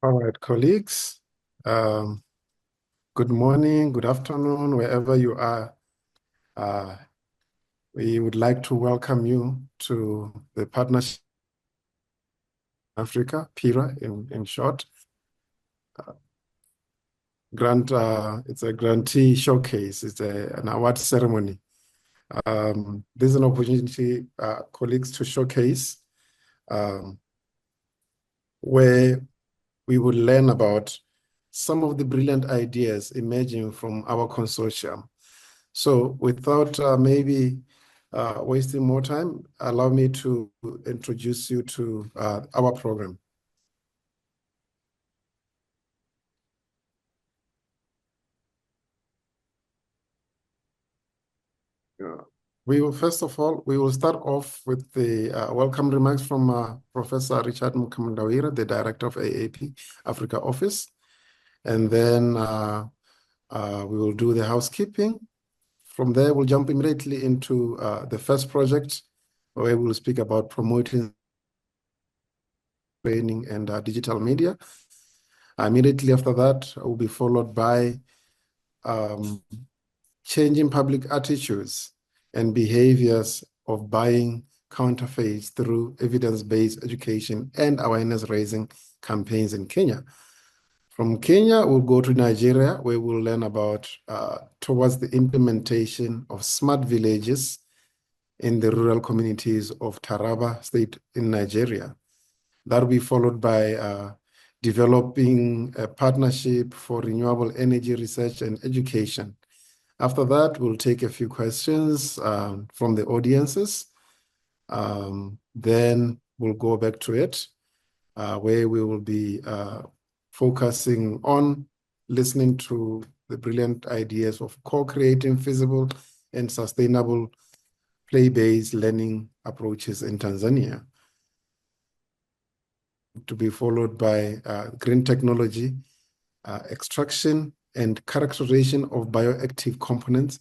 All right, colleagues. Um, Good morning, good afternoon, wherever you are. Uh, we would like to welcome you to the Partnership Africa, PIRA in short. It's a grantee showcase. It's an award ceremony. This is an opportunity, colleagues, to showcase um, where we would learn about some of the brilliant ideas emerging from our consortium. So without maybe wasting more time, allow me to introduce you to our program. We will, first of all, we will start off with the welcome remarks from Professor Richard Mkamdawira, the Director of AAP Africa Office. And then we will do the housekeeping. From there, we'll jump immediately into the first project, where we'll speak about promoting training and digital media. Immediately after that, will be followed by changing public attitudes and behaviors of buying counterfeits through evidence-based education and awareness-raising campaigns in Kenya. From Kenya, we'll go to Nigeria, where we'll learn about towards the implementation of smart villages in the rural communities of Taraba State in Nigeria. That will be followed by developing a partnership for renewable energy research and education. After that, we'll take a few questions from the audiences. Then we'll go back to it, where we will be focusing on listening to the brilliant ideas of co-creating feasible and sustainable play-based learning approaches in Tanzania, to be followed by green technology, extraction and characterization of bioactive components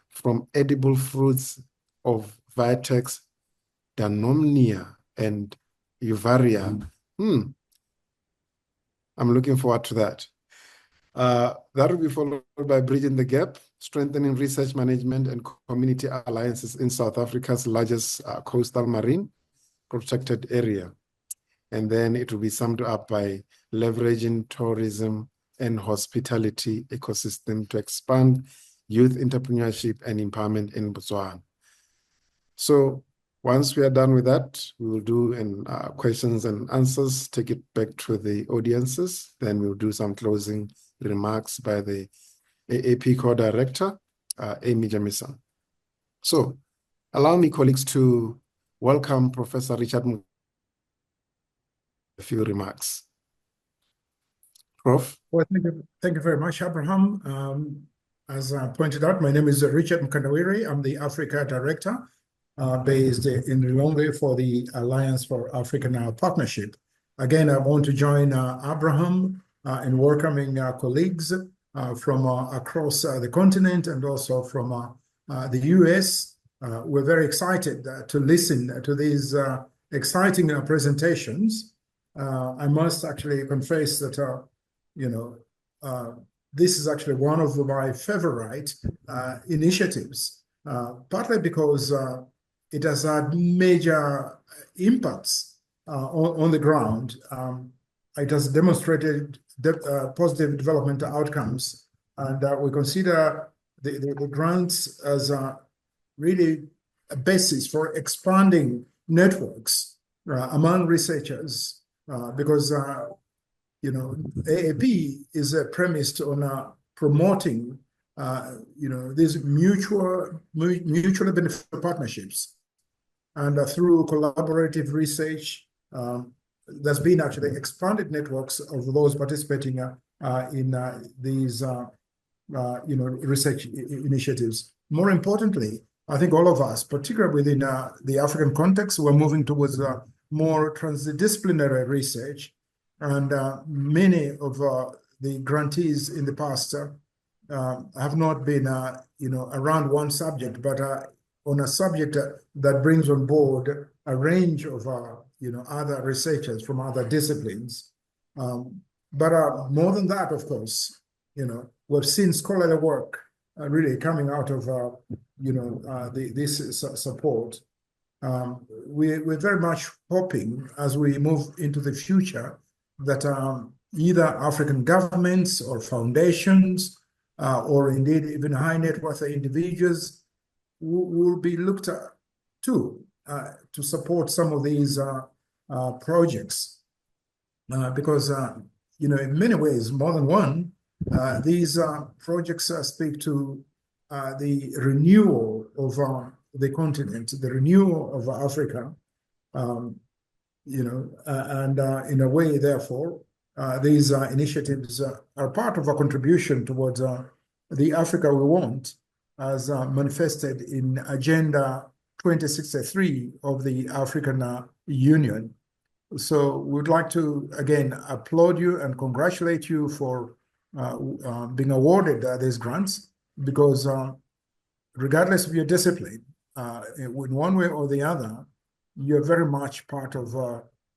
from edible fruits of Vitex, Danomnia, and Uvaria. I'm looking forward to that. That will be followed by bridging the gap, strengthening research management and community alliances in South Africa's largest coastal marine protected area. And then it will be summed up by leveraging tourism and hospitality ecosystem to expand youth entrepreneurship and empowerment in Botswana. So once we are done with that, we will do questions and answers, take it back to the audiences. Then we'll do some closing remarks by the AAP co-director, Amy Jamison. So allow me, colleagues, to welcome Professor Richard a few remarks. Prof. Well, thank you very much, Abraham. As I pointed out, my name is Richard Mkandawiri. I'm the Africa Director based in Lilongwe for the Alliance for African Partnership. Again, I want to join Abraham in welcoming colleagues from across the continent and also from the US. We're very excited to listen to these exciting presentations. I must actually confess that this is actually one of my favorite initiatives, partly because it has had major impacts on the ground. It has demonstrated positive development outcomes, and we consider the grants as really a basis for expanding networks among researchers, because AAP is premised on promoting, these mutually beneficial partnerships, and through collaborative research, there's been actually expanded networks of those participating in these, research initiatives. More importantly, I think all of us, particularly within the African context, we're moving towards more transdisciplinary research. And many of the grantees in the past have not been, around one subject, but on a subject that brings on board a range of, other researchers from other disciplines. But more than that, of course, we've seen scholarly work really coming out of, this support. We're very much hoping as we move into the future that either African governments or foundations or indeed even high net worth individuals will be looked at to support some of these projects because in many ways, more than one, these projects speak to the renewal of the continent, the renewal of Africa, and in a way, therefore, these initiatives are part of a contribution towards the Africa we want, as manifested in Agenda 2063 of the African Union. So we'd like to, again, applaud you and congratulate you for being awarded these grants, because regardless of your discipline, in one way or the other, you're very much part of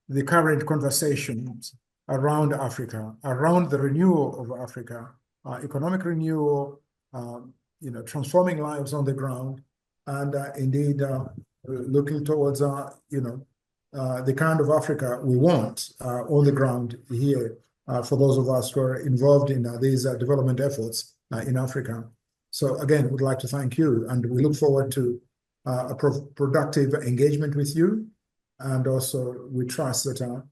the current conversations around Africa, around the renewal of Africa, economic renewal, transforming lives on the ground, and indeed looking towards, the kind of Africa we want on the ground here for those of us who are involved in these development efforts in Africa. So again, we'd like to thank you, and we look forward to a productive engagement with you. And also we trust that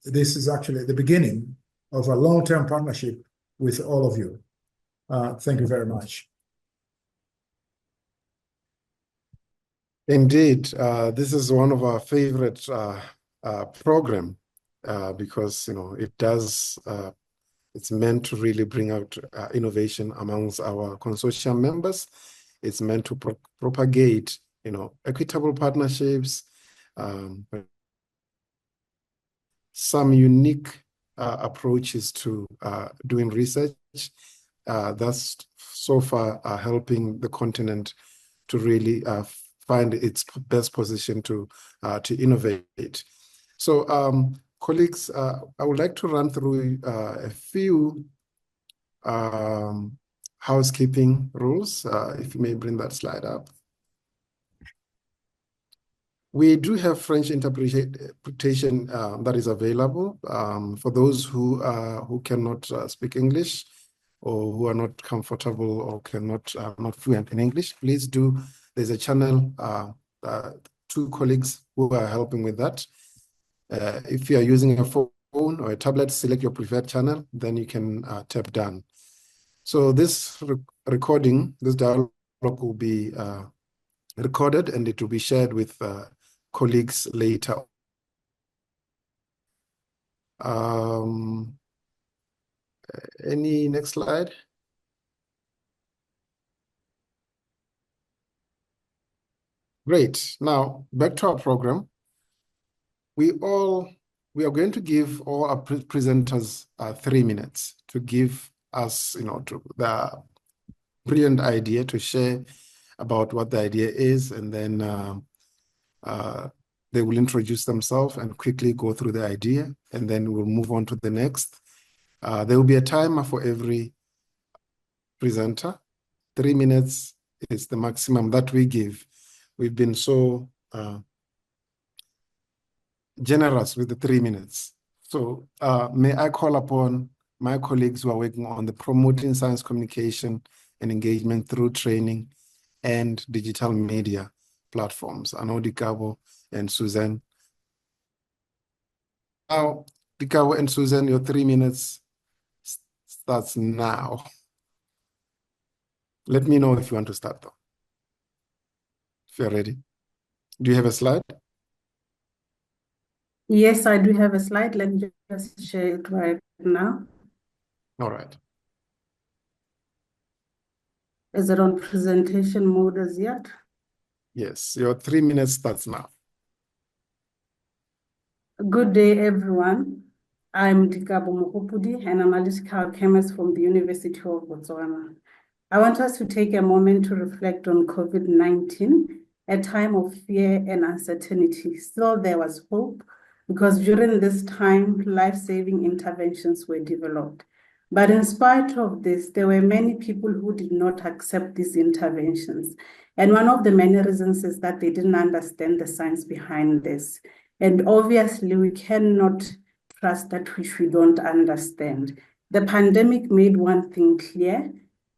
this is actually the beginning of a long-term partnership with all of you. Thank you very much. Indeed, this is one of our favorite program because it does. It's meant to really bring out innovation amongst our consortium members. It's meant to propagate, equitable partnerships, some unique approaches to doing research that's so far helping the continent to really find its best position to innovate. So, colleagues, I would like to run through a few housekeeping rules. If you may bring that slide up. We do have French interpretation that is available for those who cannot speak English or who are not comfortable or cannot not fluent in English. Please do. There's a channel, 2 colleagues who are helping with that. If you are using a phone or a tablet, select your preferred channel, then you can tap done. So this recording, this dialogue will be recorded, and it will be shared with colleagues later. Any next slide? Great. Now, back to our program. We are going to give all our presenters 3 minutes to give us, the brilliant idea, to share about what the idea is, and then they will introduce themselves and quickly go through the idea, and then we'll move on to the next. There will be a timer for every presenter. 3 minutes is the maximum that we give. We've been so generous with the 3 minutes. So may I call upon my colleagues who are working on the promoting science communication and engagement through training and digital media platforms. I know Dikabo and Susan. Now, Dikabo and Susan, your 3 minutes starts now. Let me know if you want to start though. If you're ready. Do you have a slide? Yes, I do have a slide. Let me just share it right now. All right. Is it on presentation mode as yet? Yes, your 3 minutes starts now. Good day, everyone. I'm Dikabo Mokopudi, an analytical chemist from the University of Botswana. I want us to take a moment to reflect on COVID-19, a time of fear and uncertainty. Still, there was hope. because during this time, life-saving interventions were developed. But in spite of this, there were many people who did not accept these interventions. And one of the many reasons is that they didn't understand the science behind this. And obviously, we cannot trust that which we don't understand. The pandemic made one thing clear,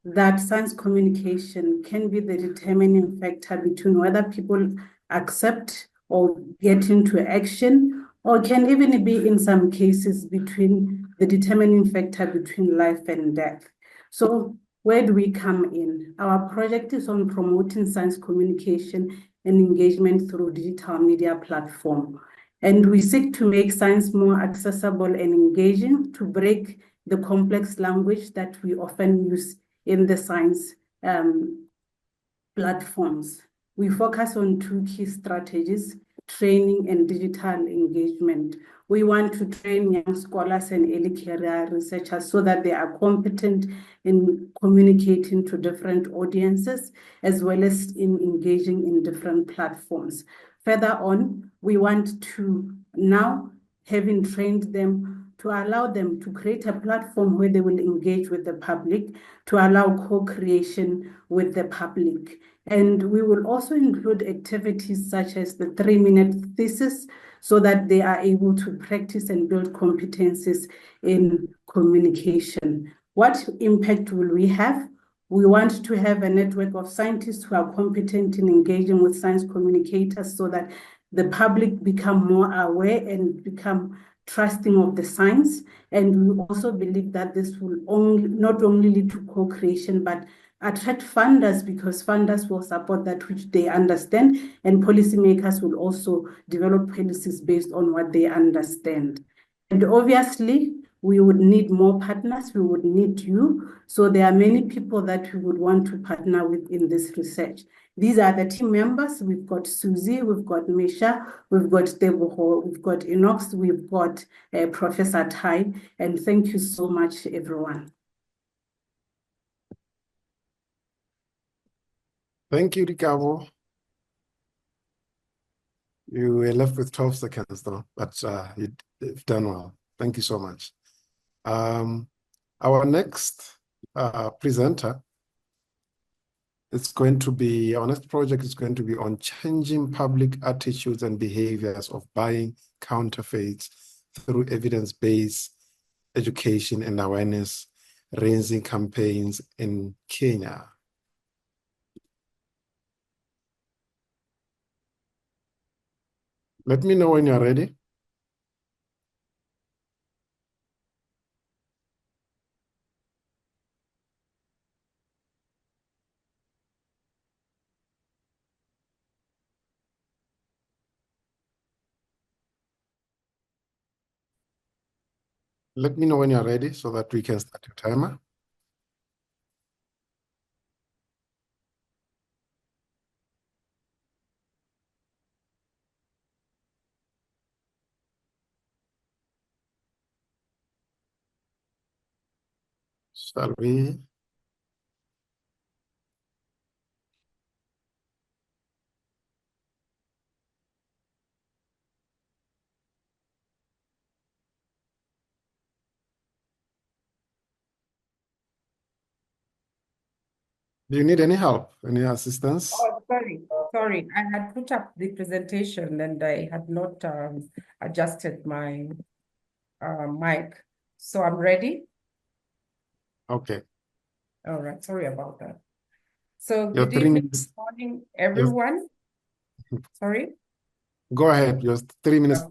that science communication can be the determining factor between whether people accept or get into action, or can even be, in some cases, between the determining factor between life and death. So where do we come in? Our project is on promoting science communication and engagement through digital media platform. And we seek to make science more accessible and engaging, to break the complex language that we often use in the science platforms. We focus on two key strategies: training and digital engagement. We want to train young scholars and early career researchers so that they are competent in communicating to different audiences, as well as in engaging in different platforms. Further on, we want to now, having trained them, to allow them to create a platform where they will engage with the public, to allow co-creation with the public. And we will also include activities such as the 3-minute thesis, so that they are able to practice and build competencies in communication. What impact will we have? We want to have a network of scientists who are competent in engaging with science communicators, so that the public become more aware and become trusting of the science. And we also believe that this will not only lead to co-creation, but attract funders, because funders will support that which they understand, and policymakers will also develop policies based on what they understand. And obviously, we would need more partners, we would need you. So there are many people that we would want to partner with in this research. These are the team members. We've got Susie, we've got Misha, we've got Deboho, we've got Enox, we've got Professor Tai, and thank you so much, everyone. Thank you, Dikabo. You were left with 12 seconds though, but you've done well. Thank you so much. Our next presenter, our next project is going to be on changing public attitudes and behaviors of buying counterfeits through evidence-based education and awareness raising campaigns in Kenya. Let me know when you're ready. Let me know when you're ready so that we can start your timer. Shall we? Do you need any help, any assistance? Oh, sorry. I had put up the presentation and I had not adjusted my mic. So I'm ready. Okay. All right. Sorry about that. So Your good 3 evening, minutes. good morning, everyone. Sorry. Go ahead. Your 3 minutes.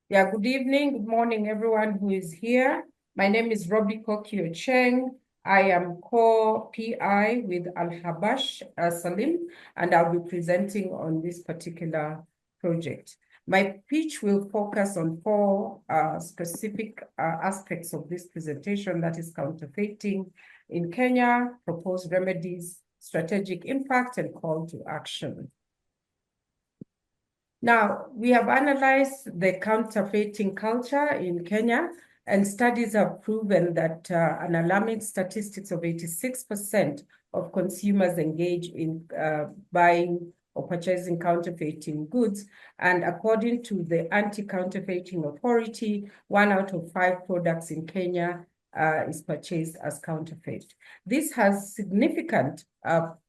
Yeah, good evening, good morning, everyone who is here. My name is Robbie Kokio Cheng. I am co-PI with Al-Habash Salim, and I'll be presenting on this particular project. My pitch will focus on 4 specific aspects of this presentation, that is counterfeiting in Kenya, proposed remedies, strategic impact, and call to action. Now, we have analyzed the counterfeiting culture in Kenya, and studies have proven that an alarming statistics of 86% of consumers engage in buying or purchasing counterfeiting goods. And according to the Anti-Counterfeiting Authority, 1 out of 5 products in Kenya is purchased as counterfeit. This has significant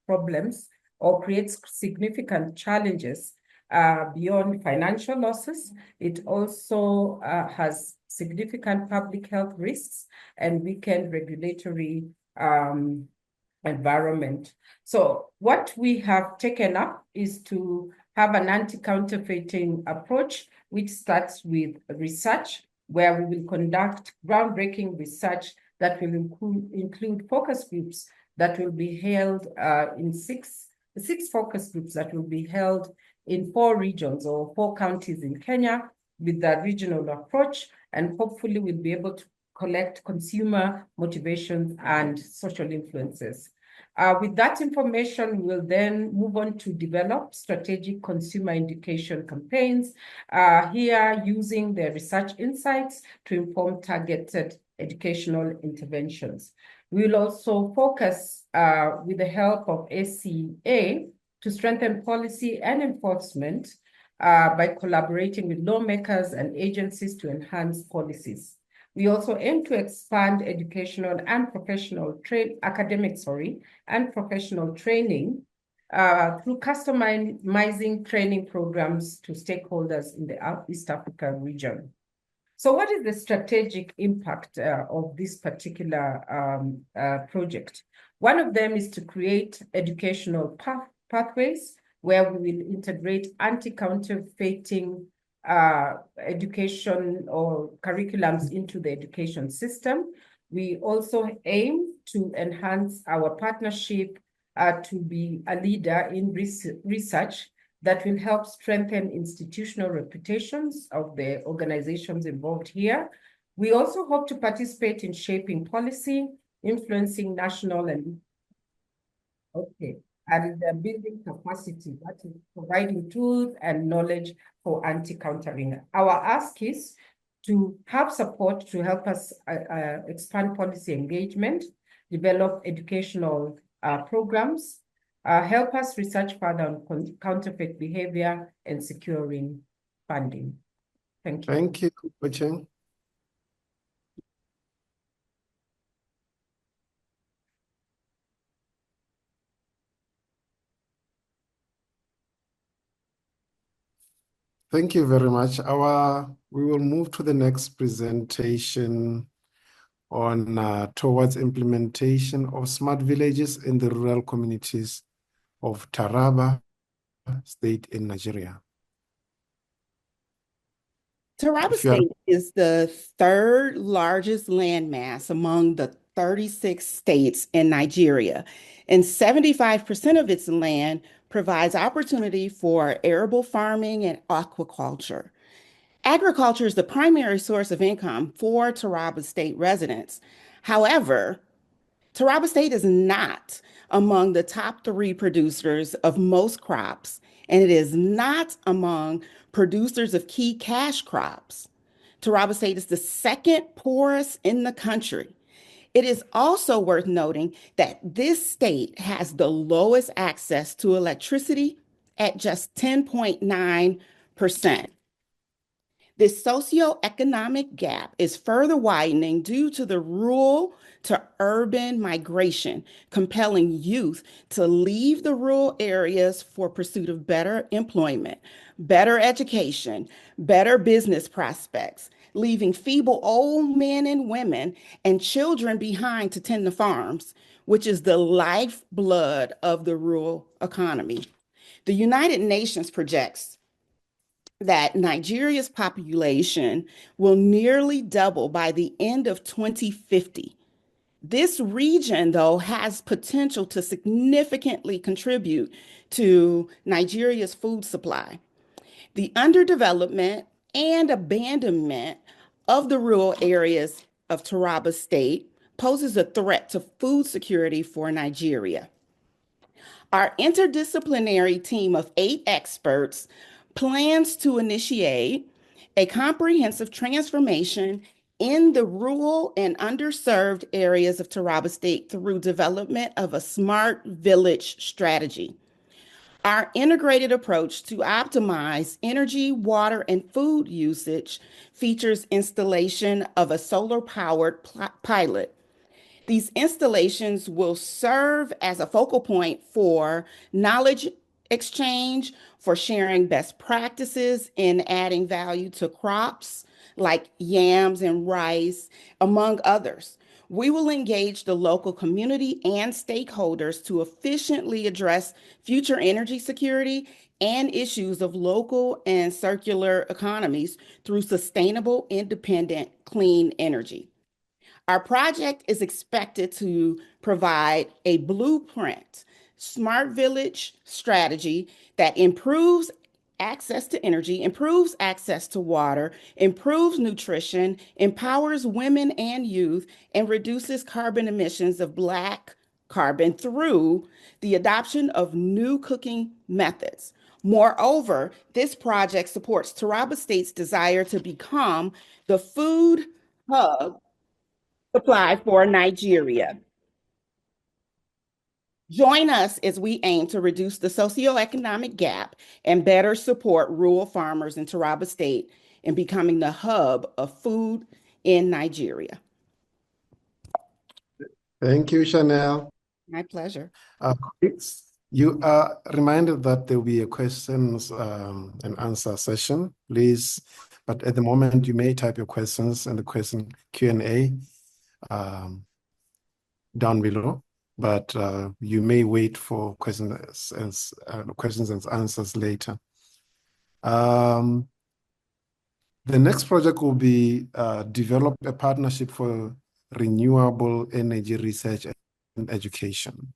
problems or creates significant challenges beyond financial losses. It also has significant public health risks and weakened regulatory environment. So what we have taken up is to have an anti-counterfeiting approach, which starts with research, where we will conduct groundbreaking research that will include focus groups that will be held in six focus groups that will be held in 4 regions or 4 counties in Kenya with the regional approach, and hopefully we'll be able to collect consumer motivations and social influences. With that information, we'll then move on to develop strategic consumer education campaigns, here using the research insights to inform targeted educational interventions. We will also focus with the help of SCA to strengthen policy and enforcement by collaborating with lawmakers and agencies to enhance policies. We also aim to expand educational and professional and professional training through customizing training programs to stakeholders in the East Africa region. So what is the strategic impact of this particular project? One of them is to create educational pathways where we will integrate anti-counterfeiting education or curriculums into the education system. We also aim to enhance our partnership to be a leader in research that will help strengthen institutional reputations of the organizations involved here. We also hope to participate in shaping policy, influencing national and building capacity, that is providing tools and knowledge for anti-countering. Our ask is to have support to help us expand policy engagement, develop educational programs, help us research further on counterfeit behavior and securing funding. Thank you. Thank you, Ocheng. Thank you very much. We will move to the next presentation on towards implementation of smart villages in the rural communities of Taraba State in Nigeria. Taraba State is the 3rd largest landmass among the 36 states in Nigeria, and 75% of its land provides opportunity for arable farming and aquaculture. Agriculture is the primary source of income for Taraba State residents. However, Taraba State is not among the top 3 producers of most crops, and it is not among producers of key cash crops. Taraba State is the 2nd poorest in the country. It is also worth noting that this state has the lowest access to electricity at just 10.9%. This socioeconomic gap is further widening due to the rural to urban migration, compelling youth to leave the rural areas for pursuit of better employment, better education, better business prospects, leaving feeble old men and women and children behind to tend the farms, which is the lifeblood of the rural economy. The United Nations projects that Nigeria's population will nearly double by the end of 2050. This region, though, has potential to significantly contribute to Nigeria's food supply. The underdevelopment and abandonment of the rural areas of Taraba State poses a threat to food security for Nigeria. Our interdisciplinary team of 8 experts plans to initiate a comprehensive transformation in the rural and underserved areas of Taraba State through development of a smart village strategy. Our integrated approach to optimize energy, water, and food usage features installation of a solar-powered pilot. These installations will serve as a focal point for knowledge exchange, for sharing best practices in adding value to crops like yams and rice, among others. We will engage the local community and stakeholders to efficiently address future energy security and issues of local and circular economies through sustainable, independent, clean energy. Our project is expected to provide a blueprint, smart village strategy that improves access to energy, improves access to water, improves nutrition, empowers women and youth, and reduces carbon emissions of Black carbon through the adoption of new cooking methods. Moreover, this project supports Taraba State's desire to become the food hub supply for Nigeria. Join us as we aim to reduce the socioeconomic gap and better support rural farmers in Taraba State in becoming the hub of food in Nigeria. Thank you, Chanel. My pleasure. You are reminded that there will be a questions and answer session, please. But at the moment, you may type your questions in the question Q&A down below. But you may wait for questions and answers later. The next project will be develop a partnership for renewable energy research and education.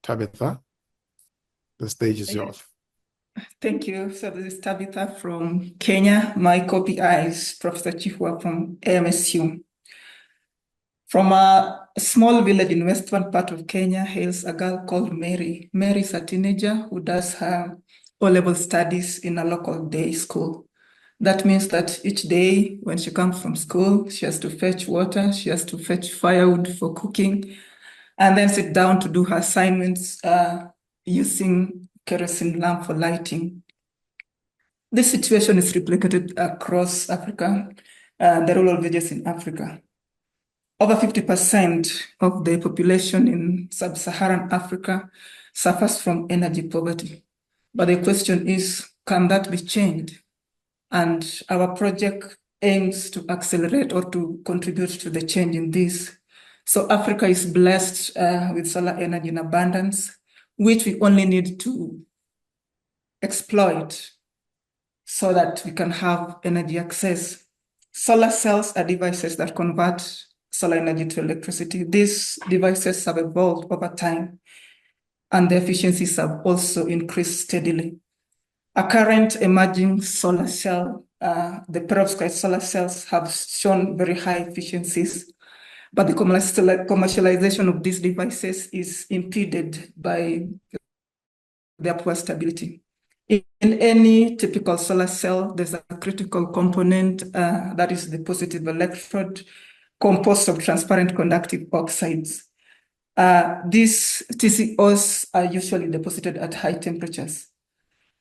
Tabitha, the stage is yours. Thank you. So this is Tabitha from Kenya. My co-PI is Professor Chifwa from AMSU. From a small village in western part of Kenya hails a girl called Mary. Mary is a teenager who does her O-level studies in a local day school. That means that each day when she comes from school, she has to fetch water, she has to fetch firewood for cooking, and then sit down to do her assignments using kerosene lamp for lighting. This situation is replicated across Africa, the rural villages in Africa. Over 50% of the population in sub-Saharan Africa suffers from energy poverty. But the question is, can that be changed? And our project aims to accelerate or to contribute to the change in this. So Africa is blessed with solar energy in abundance, which we only need to exploit so that we can have energy access. Solar cells are devices that convert solar energy to electricity. These devices have evolved over time, and the efficiencies have also increased steadily. A current emerging solar cell, the perovskite solar cells, have shown very high efficiencies, but the commercialization of these devices is impeded by their poor stability. In any typical solar cell, there's a critical component that is the positive electrode, composed of transparent conductive oxides. These TCOs are usually deposited at high temperatures.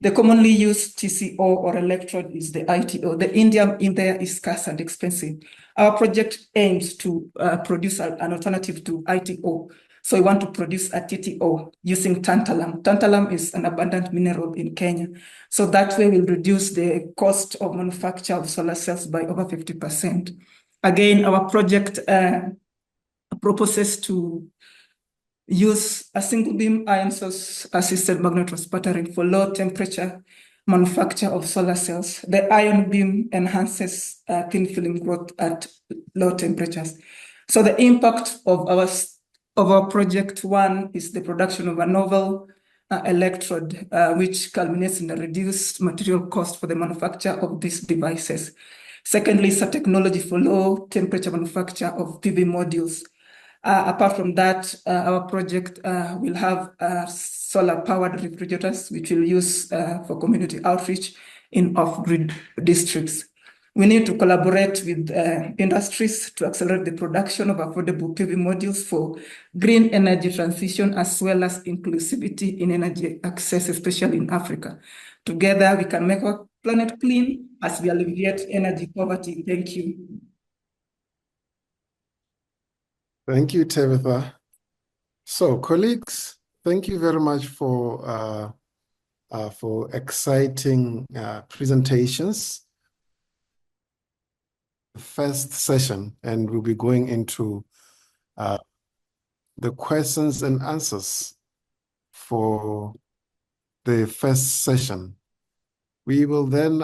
The commonly used TCO or electrode is the ITO. The indium in there is scarce and expensive. Our project aims to produce an alternative to ITO. So we want to produce a TTO using tantalum. Tantalum is an abundant mineral in Kenya. So that way we'll reduce the cost of manufacture of solar cells by over 50%. Again, our project proposes to use a single beam ion source assisted magnetic sputtering for low temperature manufacture of solar cells. The ion beam enhances thin film growth at low temperatures. So the impact of our project one is the production of a novel electrode, which culminates in a reduced material cost for the manufacture of these devices. Secondly, it's a technology for low temperature manufacture of PV modules. Apart from that, our project will have solar-powered refrigerators, which we'll use for community outreach in off-grid districts. We need to collaborate with industries to accelerate the production of affordable PV modules for green energy transition, as well as inclusivity in energy access, especially in Africa. Together, we can make our planet clean as we alleviate energy poverty. Thank you. Thank you, Tabitha. So, colleagues, thank you very much for exciting presentations. First session, and we'll be going into the questions and answers for the first session. We will then,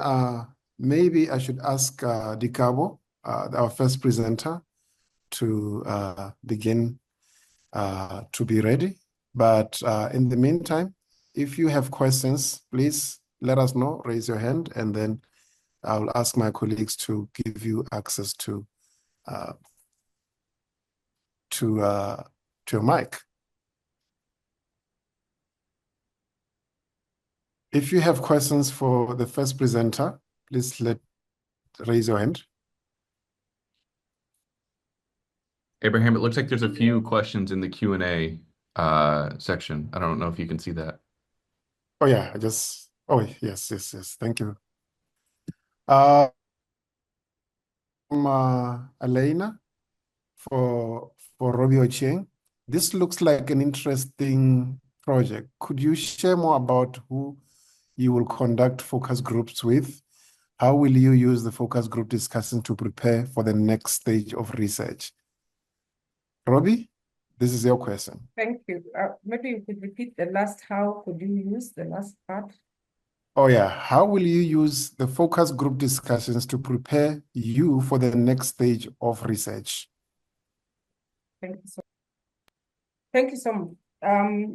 maybe I should ask Dikabo, our first presenter, to begin to be ready. But in the meantime, if you have questions, please let us know, raise your hand, and then I'll ask my colleagues to give you access to your mic. If you have questions for the first presenter, please raise your hand. Abraham, it looks like there's a few questions in the Q&A section. I don't know if you can see that. Oh yeah, yes. Thank you. Elena for Robbie Ochieng. This looks like an interesting project. Could you share more about who you will conduct focus groups with? How will you use the focus group discussion to prepare for the next stage of research? Robbie, this is your question. Thank you. Maybe you could repeat the last, how could you use the last part? Oh yeah, how will you use the focus group discussions to prepare you for the next stage of research? Thank you so much.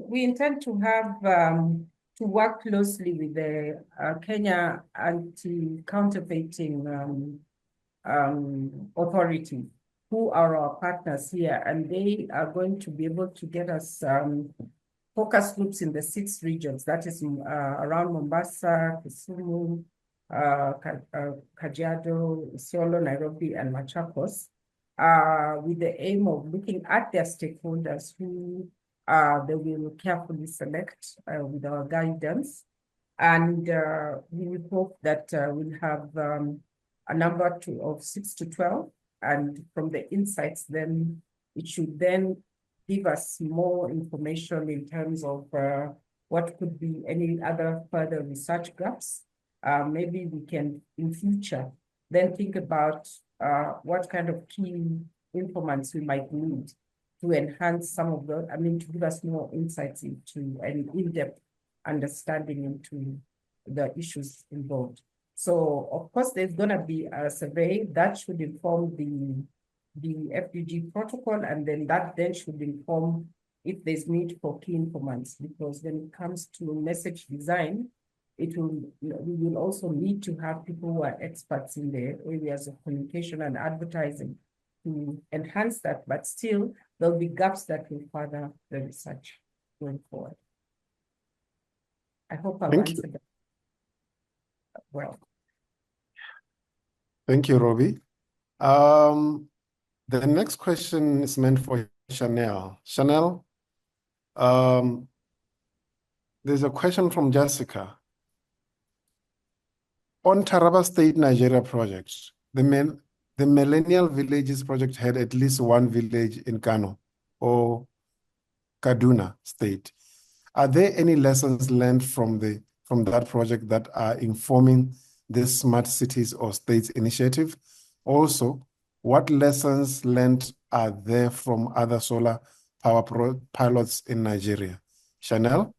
We intend to have to work closely with the Kenya anti-counterfeiting authority, who are our partners here, and they are going to be able to get us focus groups in the 6 regions, that is around Mombasa, Kisumu, Kajiado, Isiolo, Nairobi, and Machakos, with the aim of looking at their stakeholders who they will carefully select with our guidance. And we will hope that we'll have a number of 6 to 12. And from the insights, then it should then give us more information in terms of what could be any other further research gaps. Maybe we can, in future, then think about what kind of key informants we might need to enhance some of the, to give us more insights into an in-depth understanding into the issues involved. So, of course, there's going to be a survey that should inform the FDG protocol, and then that should inform if there's need for key informants, because when it comes to message design, we will also need to have people who are experts in the areas of communication and advertising to enhance that, but still there'll be gaps that will further the research going forward. I hope I've answered that well. Thank you, Robbie. The next question is meant for Chanel. Chanel, there's a question from Jessica. On Taraba State, Nigeria project, the Millennial Villages project had at least one village in Kano or Kaduna State. Are there any lessons learned from that project that are informing this Smart Cities or States initiative? Also, what lessons learned are there from other solar power pilots in Nigeria? Chanel?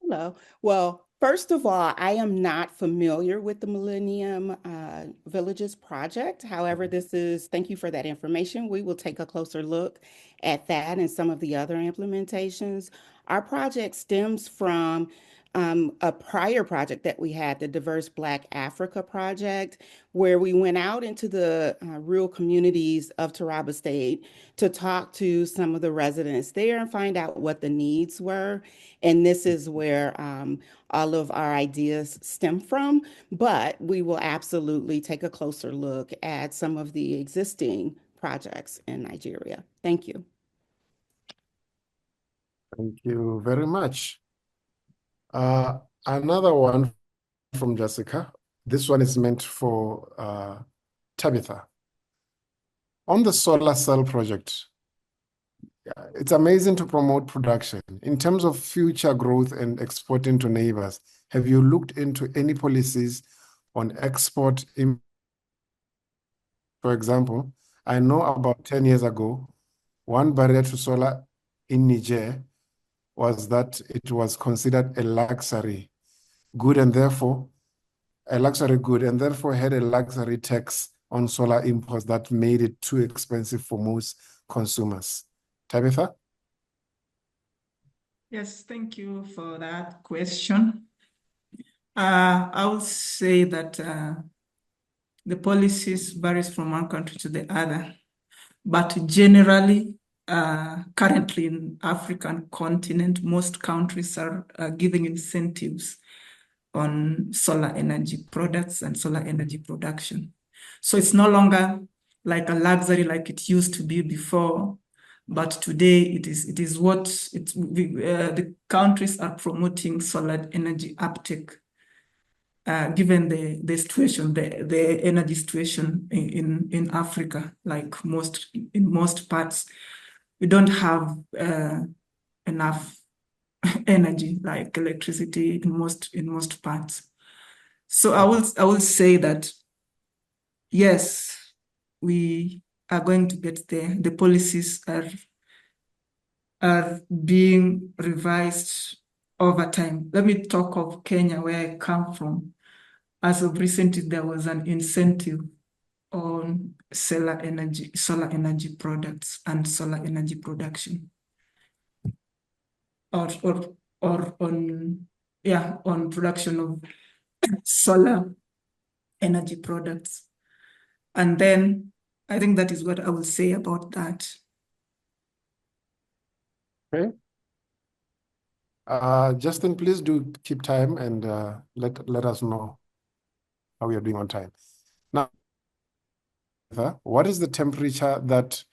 Hello. Well, first of all, I am not familiar with the Millennium Villages project. However, thank you for that information. We will take a closer look at that and some of the other implementations. Our project stems from a prior project that we had, the Diverse Black Africa project, where we went out into the rural communities of Taraba State to talk to some of the residents there and find out what the needs were. And this is where all of our ideas stem from, but we will absolutely take a closer look at some of the existing projects in Nigeria. Thank you. Thank you very much. Another one from Jessica. This one is meant for Tabitha. On the solar cell project, it's amazing to promote production. In terms of future growth and exporting to neighbors, have you looked into any policies on export? For example, I know about 10 years ago, one barrier to solar in Niger was that it was considered a luxury good and therefore had a luxury tax on solar imports that made it too expensive for most consumers. Tabitha? Yes, thank you for that question. I would say that the policies varies from one country to the other, but generally, currently in African continent, most countries are giving incentives on solar energy products and solar energy production. So it's no longer like a luxury like it used to be before, but today it is what the countries are promoting solar energy uptake, given the situation, the energy situation in Africa, like in most parts, we don't have enough energy like electricity in most parts. So I will say that yes, we are going to get there. The policies are being revised over time. Let me talk of Kenya, where I come from. As of recently, there was an incentive on solar energy products and solar energy production, or on production of solar energy products. And then I think that is what I will say about that. Okay. Justin, please do keep time and let us know how we are doing on time. Now, what is the temperature that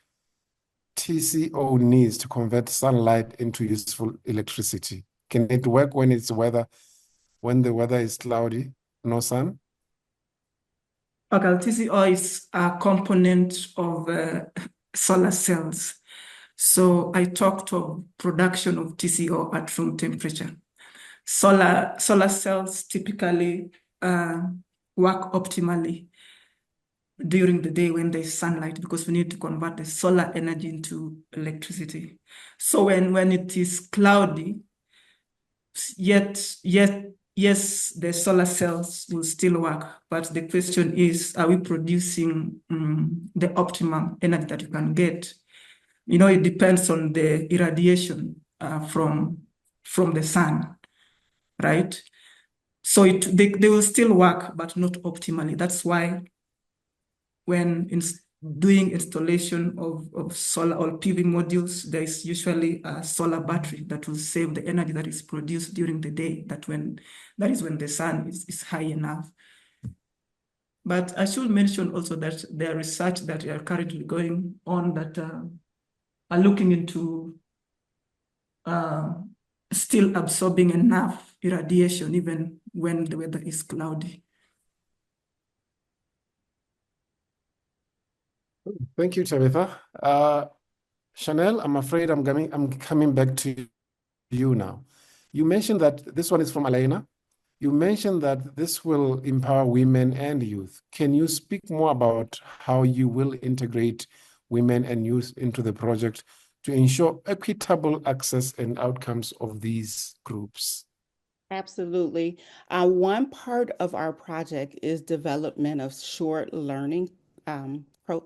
TCO needs to convert sunlight into useful electricity? Can it work when the weather is cloudy, no sun? Okay, TCO is a component of solar cells. So I talked of production of TCO at room temperature. Solar cells typically work optimally during the day when there's sunlight, because we need to convert the solar energy into electricity. So when it is cloudy, yes, the solar cells will still work, but the question is, are we producing the optimum energy that you can get? It depends on the irradiation from the sun, right? So they will still work, but not optimally. That's why when doing installation of solar or PV modules, there is usually a solar battery that will save the energy that is produced during the day, that is when the sun is high enough. But I should mention also that there are research that are currently going on that are looking into still absorbing enough irradiation even when the weather is cloudy. Thank you, Tabitha. Chanel, I'm afraid I'm coming back to you now. You mentioned that this one is from Elena. You mentioned that this will empower women and youth. Can you speak more about how you will integrate women and youth into the project to ensure equitable access and outcomes of these groups? Absolutely. One part of our project is development of short learning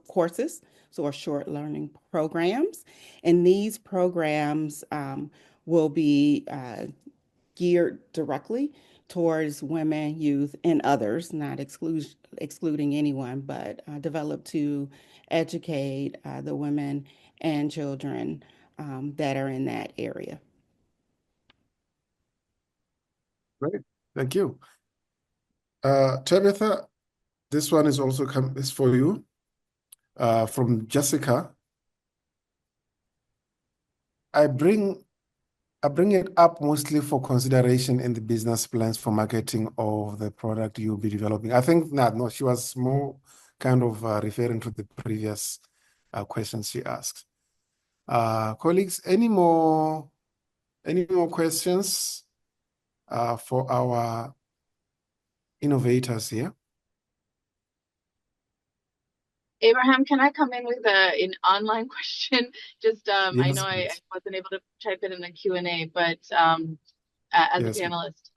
courses, so our short learning programs. And these programs will be geared directly towards women, youth, and others, not excluding anyone, but developed to educate the women and children that are in that area. Great, thank you. Tabitha, this one is also is for you, from Jessica. I bring it up mostly for consideration in the business plans for marketing of the product you'll be developing. I think no, she was more kind of referring to the previous questions she asked. Colleagues, any more questions for our innovators here? Abraham, can I come in with an online question? Just I Yes, know I please. wasn't able to type it in the Q&A, but as Yes, a panelist.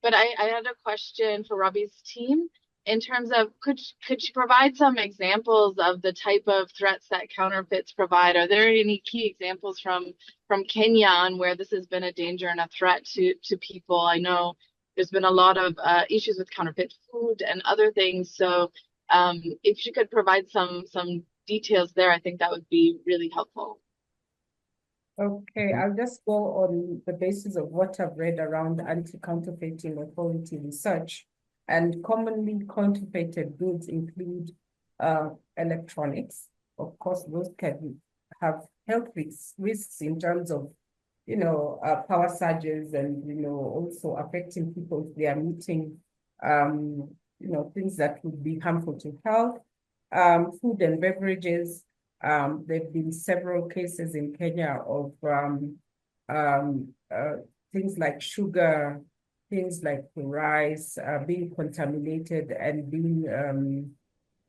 But I had a question for Robbie's team in terms of could you provide some examples of the type of threats that counterfeits provide? Are there any key examples from Kenya on where this has been a danger and a threat to people? I know there's been a lot of issues with counterfeit food and other things. So if you could provide some details there, I think that would be really helpful. Okay, I'll just go on the basis of what I've read around anti-counterfeiting authority research. And commonly counterfeited goods include electronics. Of course, those can have health risks in terms of, power surges and, also affecting people if they are meeting, things that would be harmful to health. Food and beverages. There have been several cases in Kenya of things like sugar, things like rice being contaminated and being,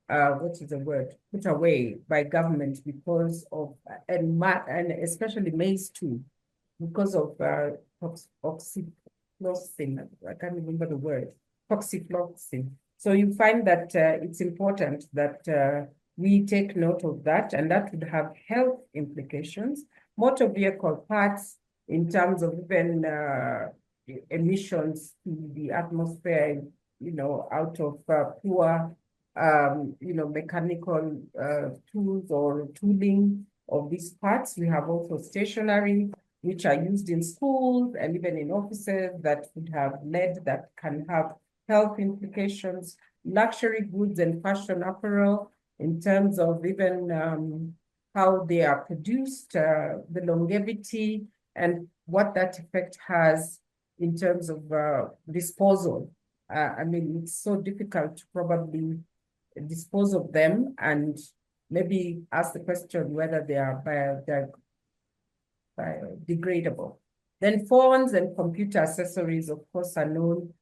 put away by government because of, and especially maize too, because of oxyfloxacin. I can't remember the word, oxyfloxacin. So you find that it's important that we take note of that, and that would have health implications. Motor vehicle parts in terms of even emissions to the atmosphere, out of poor, mechanical tools or tooling of these parts. We have also stationery, which are used in schools and even in offices that would have lead that can have health implications. Luxury goods and fashion apparel, in terms of even how they are produced, the longevity, and what that effect has in terms of disposal. I mean, it's so difficult to probably dispose of them, and maybe ask the question whether they are biodegradable. Then phones and computer accessories, of course, are known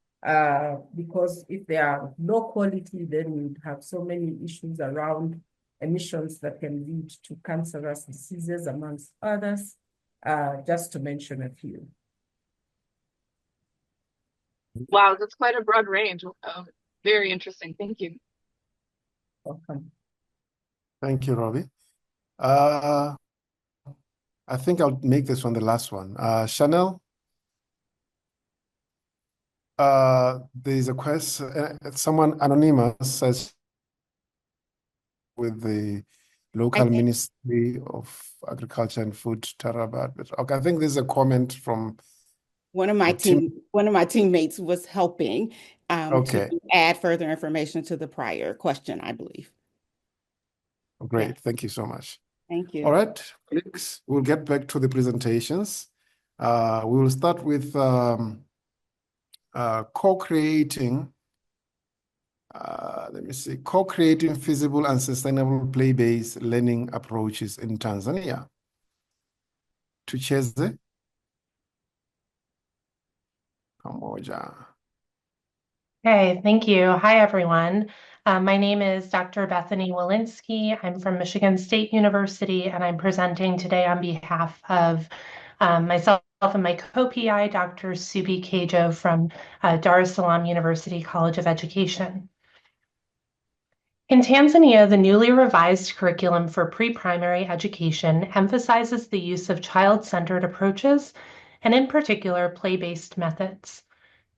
because if they are low quality, then you have so many issues around emissions that can lead to cancerous diseases, amongst others, just to mention a few. Wow, that's quite a broad range. Very interesting. Thank you. Welcome. Thank you, Robbie. I think I'll make this one the last one. Chanel, there's a question, someone anonymous says with the local Ministry of Agriculture and Food, Tarabat. But okay, I think there's a comment from one of my teammates was helping to add further information to the prior question, I believe. Great, yeah. Thank you so much. Thank you. All right, colleagues, we'll get back to the presentations. We will start with co-creating, co-creating feasible and sustainable play-based learning approaches in Tanzania. Tucheze pamoja. Okay, thank you. Hi, everyone. My name is Dr. Bethany Walensky. I'm from Michigan State University, and I'm presenting today on behalf of myself and my co-PI, Dr. Subi Kejo from Dar es Salaam University College of Education. In Tanzania, the newly revised curriculum for pre-primary education emphasizes the use of child-centered approaches and in particular, play-based methods.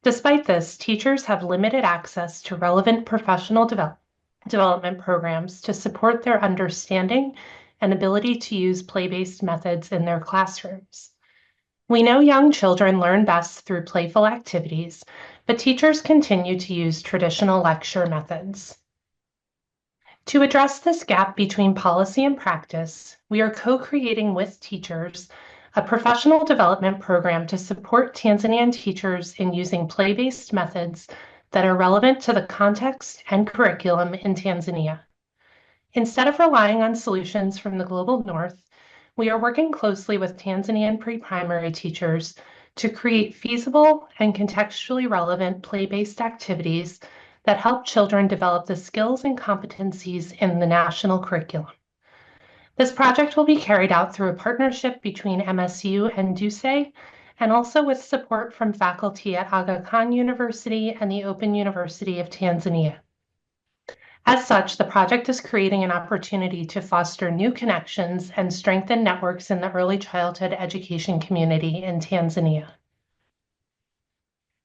Despite this, teachers have limited access to relevant professional development programs to support their understanding and ability to use play-based methods in their classrooms. We know young children learn best through playful activities, but teachers continue to use traditional lecture methods. To address this gap between policy and practice, we are co-creating with teachers a professional development program to support Tanzanian teachers in using play-based methods that are relevant to the context and curriculum in Tanzania. Instead of relying on solutions from the global north, we are working closely with Tanzanian pre-primary teachers to create feasible and contextually relevant play-based activities that help children develop the skills and competencies in the national curriculum. This project will be carried out through a partnership between MSU and DUCE, and also with support from faculty at Aga Khan University and the Open University of Tanzania. As such, the project is creating an opportunity to foster new connections and strengthen networks in the early childhood education community in Tanzania.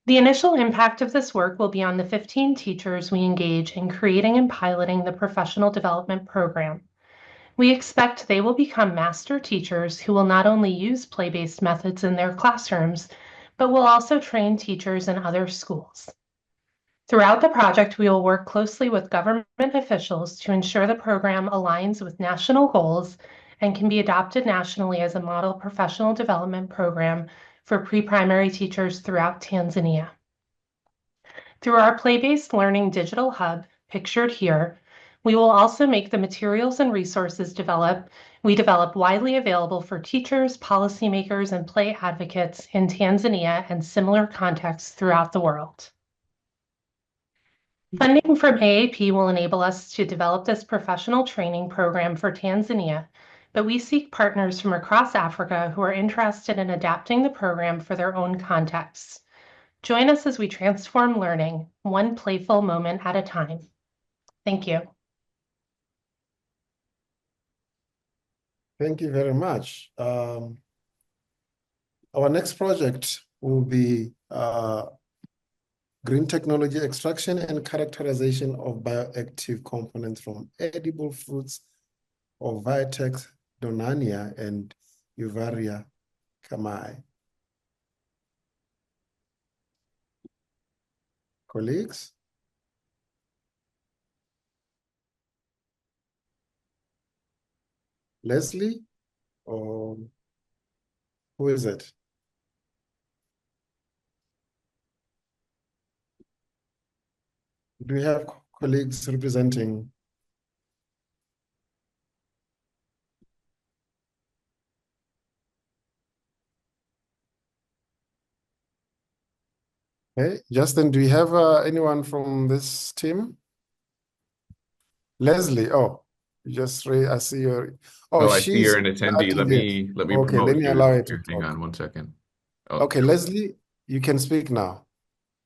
The initial impact of this work will be on the 15 teachers we engage in creating and piloting the professional development program. We expect they will become master teachers who will not only use play-based methods in their classrooms, but will also train teachers in other schools. Throughout the project, we will work closely with government officials to ensure the program aligns with national goals and can be adopted nationally as a model professional development program for pre-primary teachers throughout Tanzania. Through our play-based learning digital hub, pictured here, we will also make the materials and resources we develop widely available for teachers, policymakers, and play advocates in Tanzania and similar contexts throughout the world. Funding from AAP will enable us to develop this professional training program for Tanzania, but we seek partners from across Africa who are interested in adapting the program for their own contexts. Join us as we transform learning, one playful moment at a time. Thank you. Thank you very much. Our next project will be green technology extraction and characterization of bioactive components from edible fruits of Vitex donania and Uvaria kamai. Colleagues? Leslie, or who is it? Do we have colleagues representing? Okay, Justin, do you have anyone from this team? Leslie, oh, I see your, Oh, I see you're an attendee. Let me okay, promote let me you. allow it to Hang talk. on one second. Oh. Okay, Leslie, you can speak now.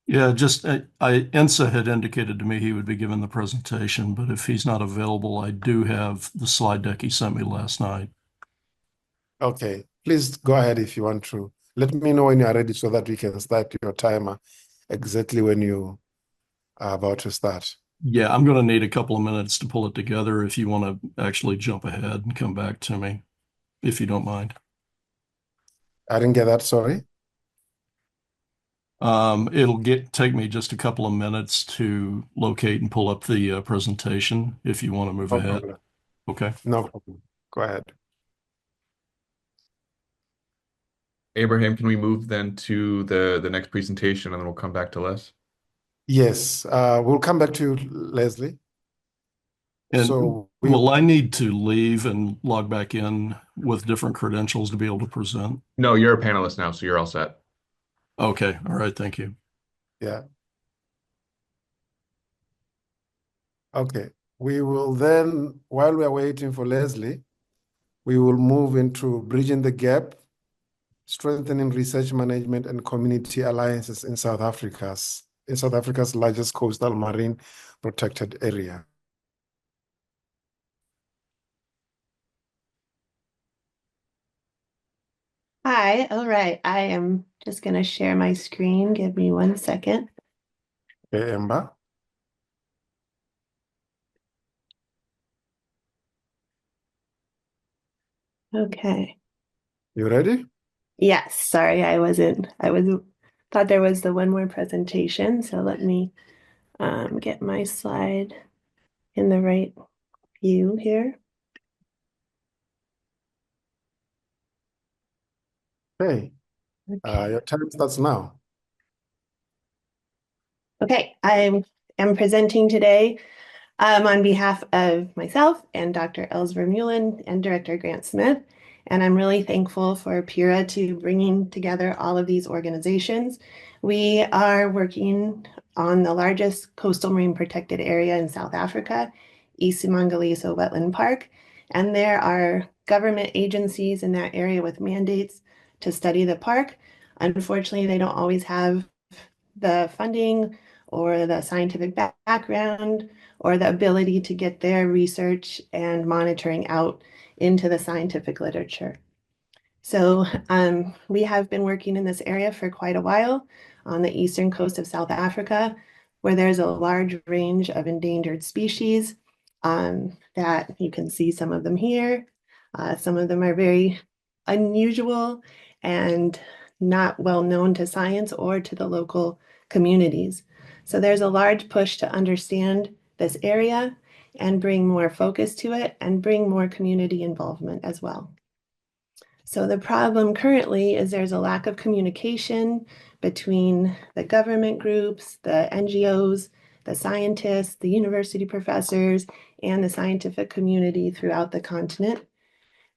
Yeah, Ensa had indicated to me he would be giving the presentation, but if he's not available, I do have the slide deck he sent me last night. Okay, please go ahead if you want to. Let me know when you are ready so that we can start your timer exactly when you are about to start. Yeah, I'm going to need a couple of minutes to pull it together if you want to actually jump ahead and come back to me, if you don't mind. I didn't get that, sorry. It'll take me just a couple of minutes to locate and pull up the presentation if you want to move ahead. Problem. Okay. No problem. Go ahead. Abraham, can we move then to the next presentation and then we'll come back to Les? Yes, we'll come back to Leslie. And so will I need to leave and log back in with different credentials to be able to present? No, you're a panelist now, so you're all set. Okay. All right. Thank you. Yeah. Okay. We will then, while we are waiting for Leslie, we will move into bridging the gap, strengthening research management and community alliances in South Africa's largest coastal marine protected area. Hi, all right. I am just going to share my screen. Give me 1 second. Okay, Emma. Okay. You ready? Yes, sorry, thought there was the one more presentation. So let me get my slide in the right view here. Okay. Okay. Your time starts now. Okay, I am presenting today on behalf of myself and Dr. Els Vermeulen and Director Grant Smith. And I'm really thankful for PIRA to bringing together all of these organizations. We are working on the largest coastal marine protected area in South Africa, East Simangaliso Wetland Park. And there are government agencies in that area with mandates to study the park. Unfortunately, they don't always have the funding or the scientific background or the ability to get their research and monitoring out into the scientific literature. So we have been working in this area for quite a while on the eastern coast of South Africa, where there's a large range of endangered species that you can see some of them here. Some of them are very unusual and not well known to science or to the local communities. So there's a large push to understand this area and bring more focus to it and bring more community involvement as well. So the problem currently is there's a lack of communication between the government groups, the NGOs, the scientists, the university professors, and the scientific community throughout the continent.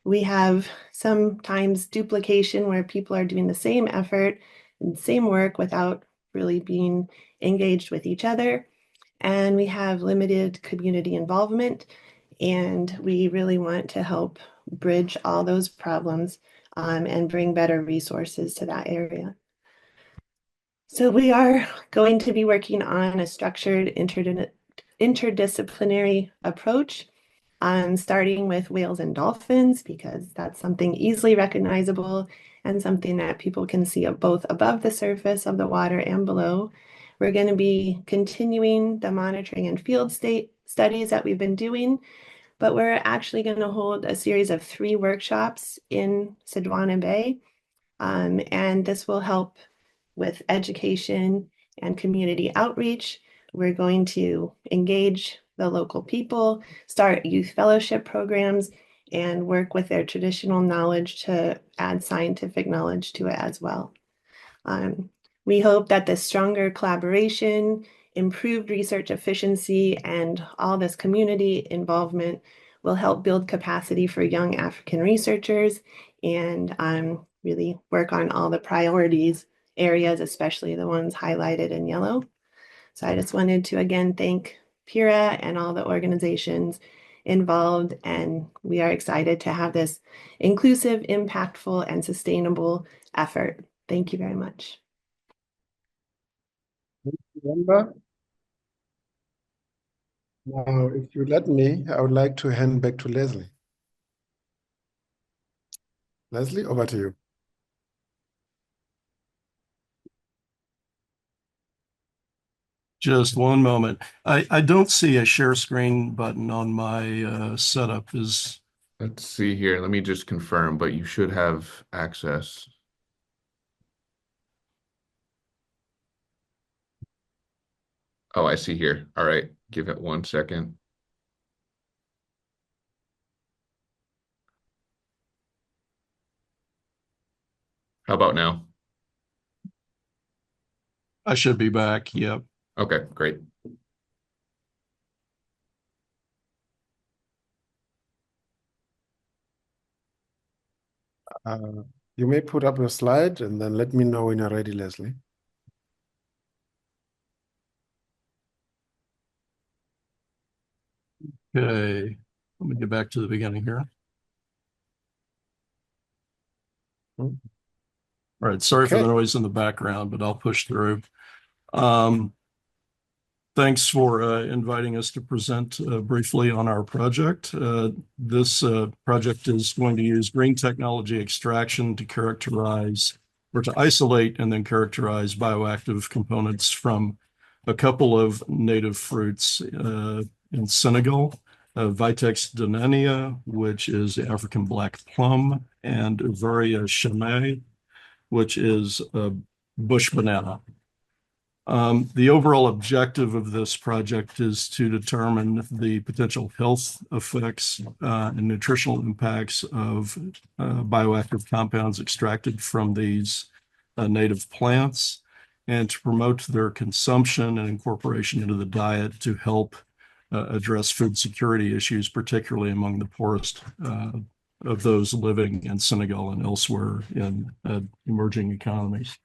We have sometimes duplication where people are doing the same effort and same work without really being engaged with each other. And we have limited community involvement. And we really want to help bridge all those problems and bring better resources to that area. So we are going to be working on a structured interdisciplinary approach, starting with whales and dolphins, because that's something easily recognizable and something that people can see both above the surface of the water and below. We're going to be continuing the monitoring and field state studies that we've been doing, but we're actually going to hold a series of 3 workshops in Sodwana Bay, and this will help with education and community outreach. We're going to engage the local people, start youth fellowship programs, and work with their traditional knowledge to add scientific knowledge to it as well. We hope that this stronger collaboration, improved research efficiency, and all this community involvement will help build capacity for young African researchers and really work on all the priorities areas, especially the ones highlighted in yellow. So I just wanted to again thank PIRA and all the organizations involved, and we are excited to have this inclusive, impactful, and sustainable effort. Thank you very much. Emma. Now, if you let me, I would like to hand back to Leslie. Leslie, over to you. Just one moment. I don't see a share screen button on my setup. Let's see here. Let me just confirm, but you should have access. Oh, I see here. All right. Give it 1 second. How about now? I should be back. Yep. Okay, great. You may put up your slide and then let me know when you're ready, Leslie. Okay. Let me get back to the beginning here. All right. Sorry for the noise in the background, but I'll push through. Thanks for inviting us to present briefly on our project. This project is going to use green technology extraction to characterize or to isolate and then characterize bioactive components from a couple of native fruits in Senegal, Vitex donania, which is the African black plum, and Varia chamae, which is a bush banana. The overall objective of this project is to determine the potential health effects and nutritional impacts of bioactive compounds extracted from these native plants, and to promote their consumption and incorporation into the diet to help address food security issues, particularly among the poorest of those living in Senegal and elsewhere in emerging economies.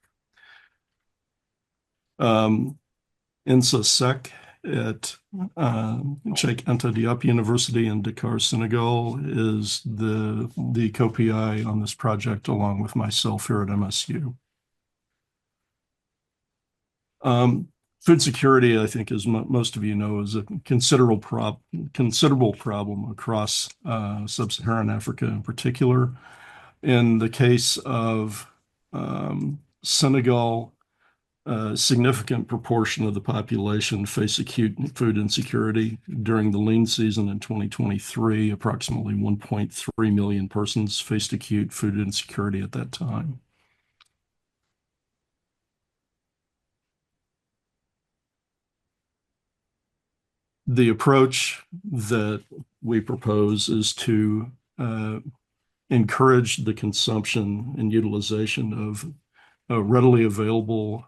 Insa Sek at Cheikh Anta Diop University in Dakar, Senegal, is the co-PI on this project, along with myself here at MSU. Food security, I think, as most of you know, is a considerable problem across sub-Saharan Africa in particular. In the case of Senegal, a significant proportion of the population face acute food insecurity. During the lean season in 2023, approximately 1.3 million persons faced acute food insecurity at that time. The approach that we propose is to encourage the consumption and utilization of readily available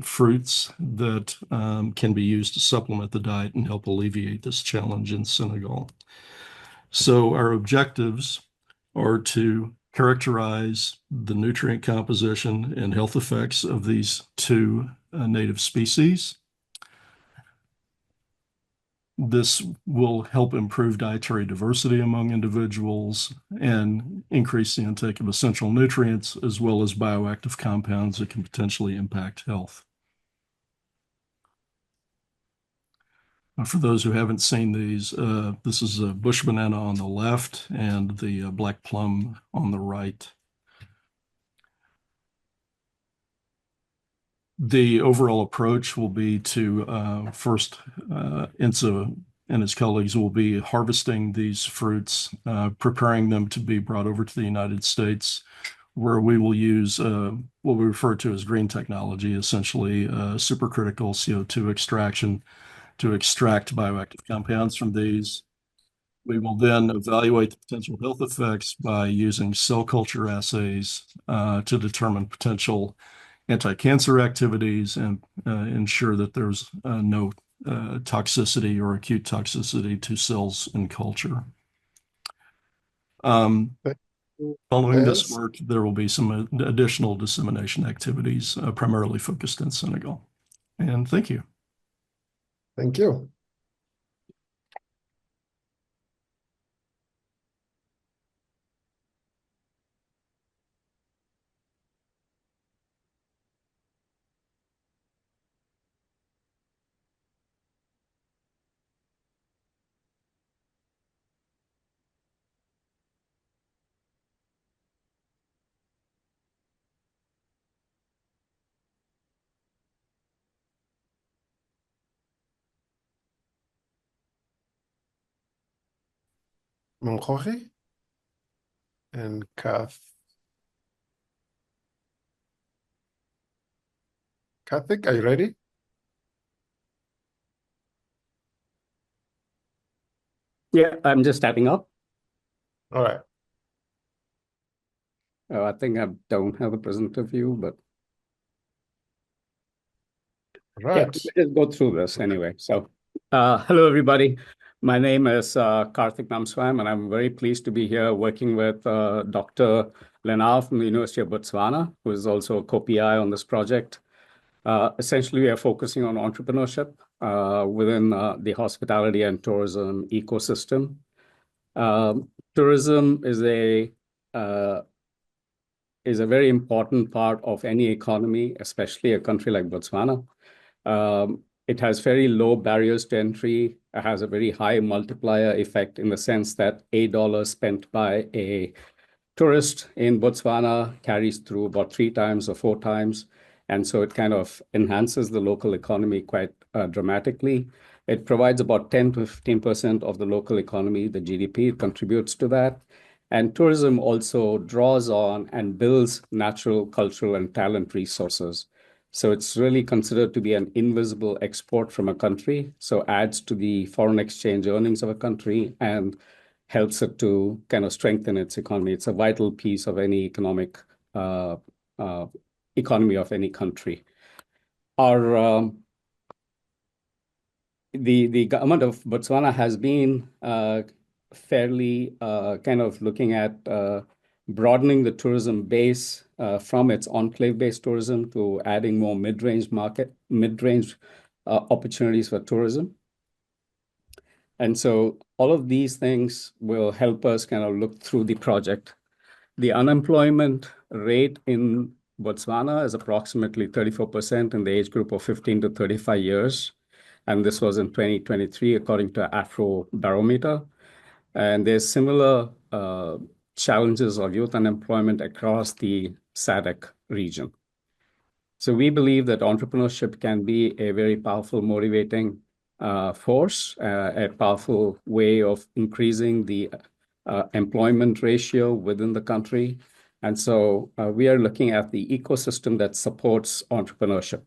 fruits that can be used to supplement the diet and help alleviate this challenge in Senegal. So our objectives are to characterize the nutrient composition and health effects of these two native species. This will help improve dietary diversity among individuals and increase the intake of essential nutrients, as well as bioactive compounds that can potentially impact health. For those who haven't seen these, this is a bush banana on the left and the black plum on the right. The overall approach will be to first, Insa and his colleagues will be harvesting these fruits, preparing them to be brought over to the United States, where we will use what we refer to as green technology, essentially supercritical CO2 extraction to extract bioactive compounds from these. We will then evaluate the potential health effects by using cell culture assays to determine potential anti-cancer activities and ensure that there's no toxicity or acute toxicity to cells in culture. Following this work, there will be some additional dissemination activities, primarily focused in Senegal. And thank you. Thank you. Monjori and Kath. Karthik, are you ready? Yeah, I'm just typing up. All right. I think I don't have a presenter view, but Right. yeah, let's just go through this anyway. So, hello, everybody. My name is Karthik Namswam, and I'm very pleased to be here working with Dr. Lenal from the University of Botswana, who is also a co-PI on this project. Essentially, we are focusing on entrepreneurship within the hospitality and tourism ecosystem. Tourism is a very important part of any economy, especially a country like Botswana. It has very low barriers to entry. It has a very high multiplier effect in the sense that $1 spent by a tourist in Botswana carries through about 3 times or 4 times. And so it kind of enhances the local economy quite dramatically. It provides about 10 to 15% of the local economy, the GDP, it contributes to that. And tourism also draws on and builds natural, cultural, and talent resources. So it's really considered to be an invisible export from a country. So adds to the foreign exchange earnings of a country and helps it to kind of strengthen its economy. It's a vital piece of any economic economy of any country. Our the government of Botswana has been fairly kind of looking at broadening the tourism base from its enclave-based tourism to adding more mid-range opportunities for tourism. And so all of these things will help us kind of look through the project. The unemployment rate in Botswana is approximately 34% in the age group of 15 to 35 years. And this was in 2023, according to Afrobarometer. And there's similar challenges of youth unemployment across the SADC region. So we believe that entrepreneurship can be a very powerful motivating force, a powerful way of increasing the employment ratio within the country. And so we are looking at the ecosystem that supports entrepreneurship.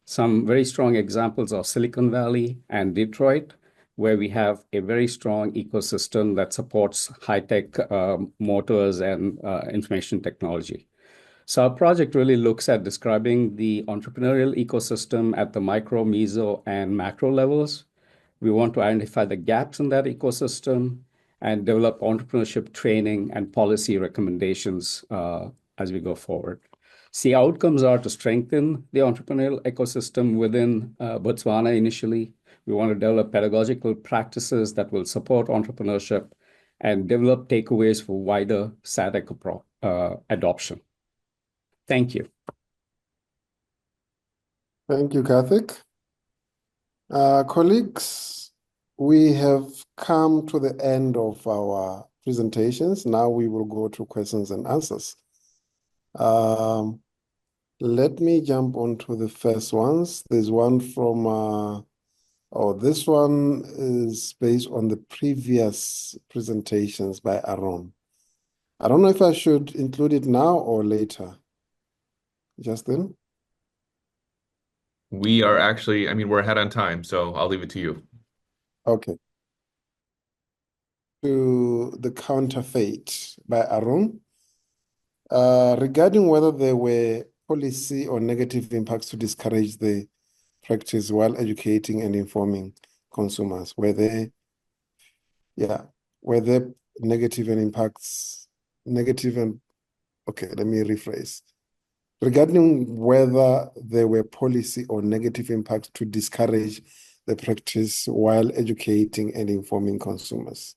Some very strong examples are Silicon Valley and Detroit, where we have a very strong ecosystem that supports high-tech motors and information technology. So our project really looks at describing the entrepreneurial ecosystem at the micro, meso, and macro levels. We want to identify the gaps in that ecosystem and develop entrepreneurship training and policy recommendations as we go forward. The outcomes are to strengthen the entrepreneurial ecosystem within Botswana initially. We want to develop pedagogical practices that will support entrepreneurship and develop takeaways for wider SADC adoption. Thank you. Thank you, Karthik. Colleagues, we have come to the end of our presentations. Now we will go to questions and answers. Let me jump onto the first ones. There's one from, this one is based on the previous presentations by Aaron. I don't know if I should include it now or later. Justin? We are actually, we're ahead on time, so I'll leave it to you. Okay. To the counterfeit by Aaron. Regarding whether there were policy or negative impacts to discourage the practice while educating and informing consumers, were there negative and impacts, okay, let me rephrase. Regarding whether there were policy or negative impacts to discourage the practice while educating and informing consumers.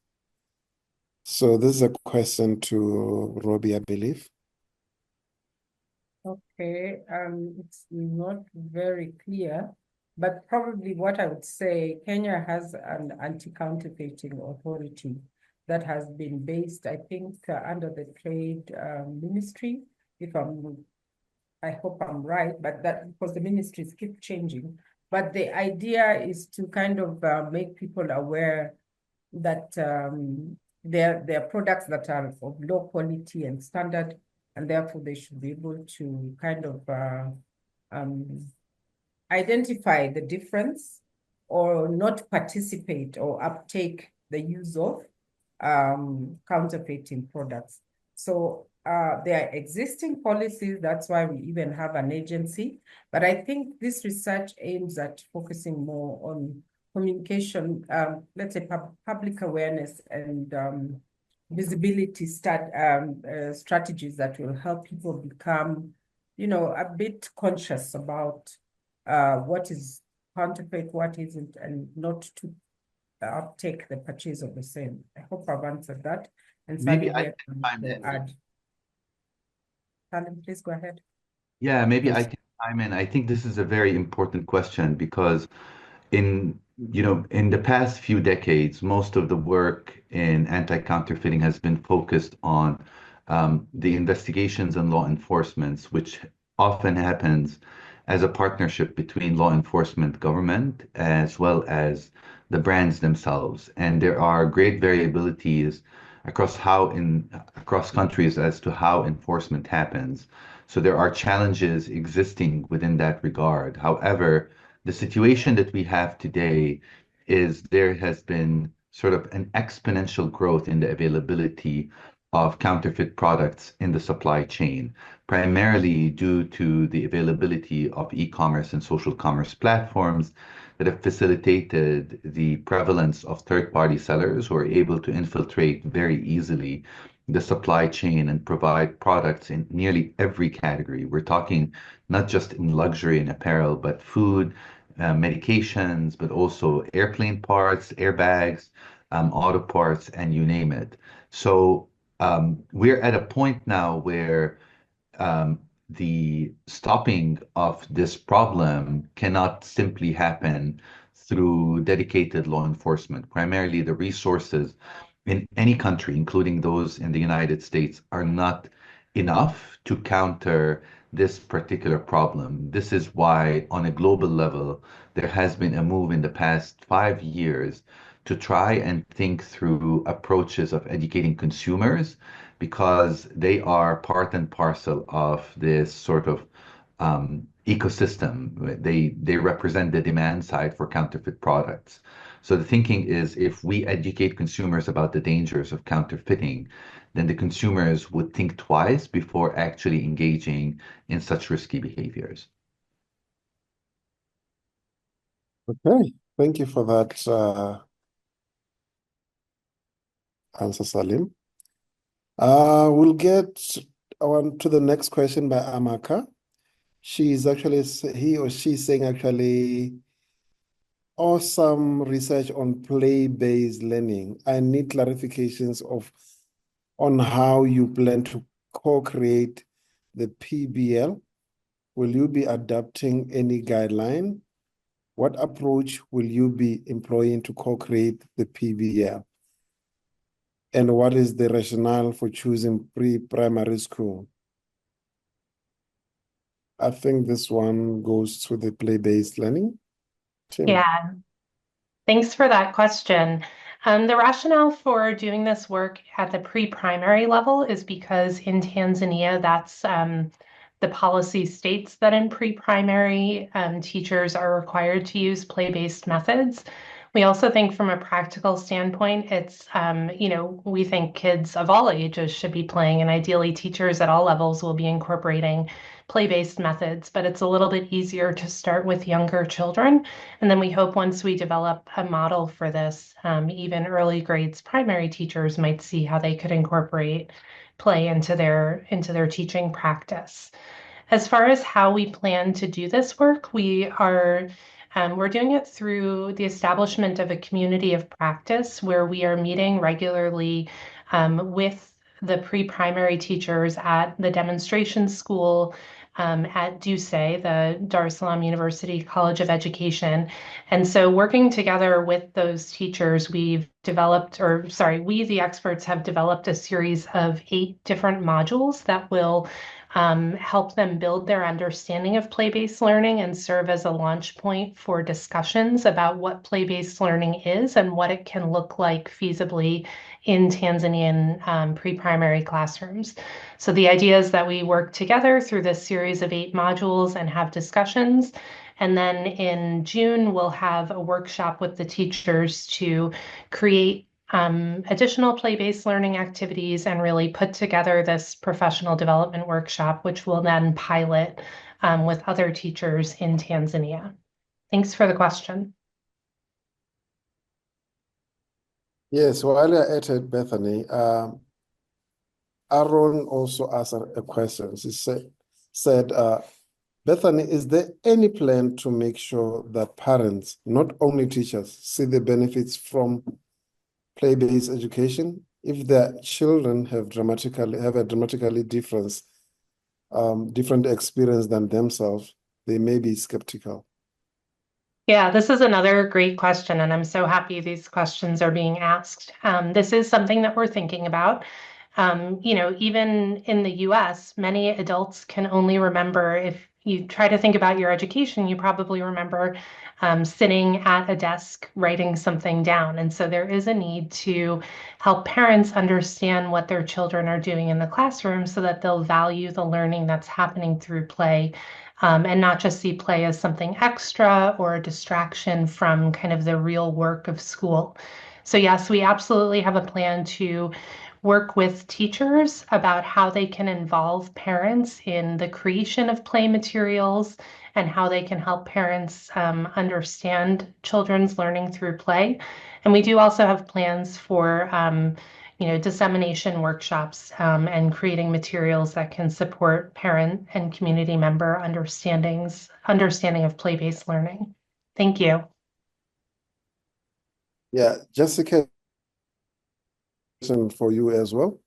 So this is a question to Robbie, I believe. Okay, it's not very clear, but probably what I would say, Kenya has an anti-counterfeiting authority that has been based, I think, under the trade ministry, I hope I'm right, but that because the ministries keep changing. But the idea is to kind of make people aware that there are products that are of low quality and standard, and therefore they should be able to kind of identify the difference or not participate or uptake the use of counterfeiting products. So there are existing policies, that's why we even have an agency. But I think this research aims at focusing more on communication, let's say public awareness and visibility strategies that will help people become, a bit conscious about what is counterfeit, what isn't, and not to uptake the purchase of the same. I hope I've answered that. And maybe I can add. Salim, please go ahead. Yeah, maybe Yes. I can chime in. I think this is a very important question because in the past few decades, most of the work in anti-counterfeiting has been focused on the investigations and law enforcement, which often happens as a partnership between law enforcement, government, as well as the brands themselves. And there are great variabilities across countries as to how enforcement happens. So there are challenges existing within that regard. However, the situation that we have today is there has been sort of an exponential growth in the availability of counterfeit products in the supply chain, primarily due to the availability of e-commerce and social commerce platforms that have facilitated the prevalence of third-party sellers who are able to infiltrate very easily the supply chain and provide products in nearly every category. We're talking not just in luxury and apparel, but food, medications, but also airplane parts, airbags, auto parts, and you name it. So we're at a point now where the stopping of this problem cannot simply happen through dedicated law enforcement. Primarily, the resources in any country, including those in the United States, are not enough to counter this particular problem. This is why, on a global level, there has been a move in the past 5 years to try and think through approaches of educating consumers because they are part and parcel of this sort of ecosystem. They represent the demand side for counterfeit products. So the thinking is if we educate consumers about the dangers of counterfeiting, then the consumers would think twice before actually engaging in such risky behaviors. Okay, thank you for that answer, Salim. We'll get on to the next question by Amaka. She's actually, he or she saying actually, awesome research on play-based learning. I need clarifications on how you plan to co-create the PBL. Will you be adapting any guideline? What approach will you be employing to co-create the PBL? And what is the rationale for choosing pre-primary school? I think this one goes to the play-based learning. Tim. Yeah, thanks for that question. The rationale for doing this work at the pre-primary level is because in Tanzania, that's the policy states that in pre-primary, teachers are required to use play-based methods. We also think from a practical standpoint, it's, we think kids of all ages should be playing, and ideally teachers at all levels will be incorporating play-based methods, but it's a little bit easier to start with younger children. And then we hope once we develop a model for this, even early grades primary teachers might see how they could incorporate play into their teaching practice. As far as how we plan to do this work, we're doing it through the establishment of a community of practice where we are meeting regularly with the pre-primary teachers at the demonstration school at DUSE, the Dar es Salaam University College of Education. And so working together with those teachers, we, the experts, have developed a series of 8 different modules that will help them build their understanding of play-based learning and serve as a launch point for discussions about what play-based learning is and what it can look like feasibly in Tanzanian pre-primary classrooms. So the idea is that we work together through this series of 8 modules and have discussions. And then in June, we'll have a workshop with the teachers to create additional play-based learning activities and really put together this professional development workshop, which will then pilot with other teachers in Tanzania. Thanks for the question. Yes, while you're at it, Bethany, Aaron also asked a question. He said, Bethany, is there any plan to make sure that parents, not only teachers, see the benefits from play-based education if their children have a dramatically different experience than themselves? they may be skeptical? Yeah, this is another great question, and I'm so happy these questions are being asked. This is something that we're thinking about. Even in the US, many adults can only remember, if you try to think about your education, you probably remember sitting at a desk writing something down. And so there is a need to help parents understand what their children are doing in the classroom so that they'll value the learning that's happening through play. And not just see play as something extra or a distraction from kind of the real work of school. So yes, we absolutely have a plan to work with teachers about how they can involve parents in the creation of play materials and how they can help parents understand children's learning through play. And we do also have plans for dissemination workshops and creating materials that can support parent and community member understanding of play-based learning. Thank you. Yeah, Jessica, for you as well.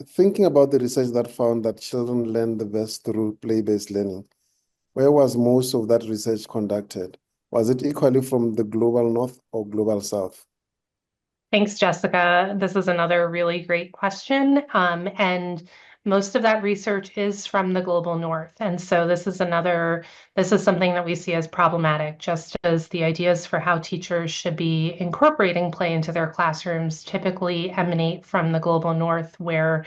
Thinking about the research that found that children learn the best through play-based learning, where was most of that research conducted? Was it equally from the global north or global south? Thanks, Jessica. This is another really great question. And most of that research is from the global north. And so this is something that we see as problematic, just as the ideas for how teachers should be incorporating play into their classrooms typically emanate from the global north, where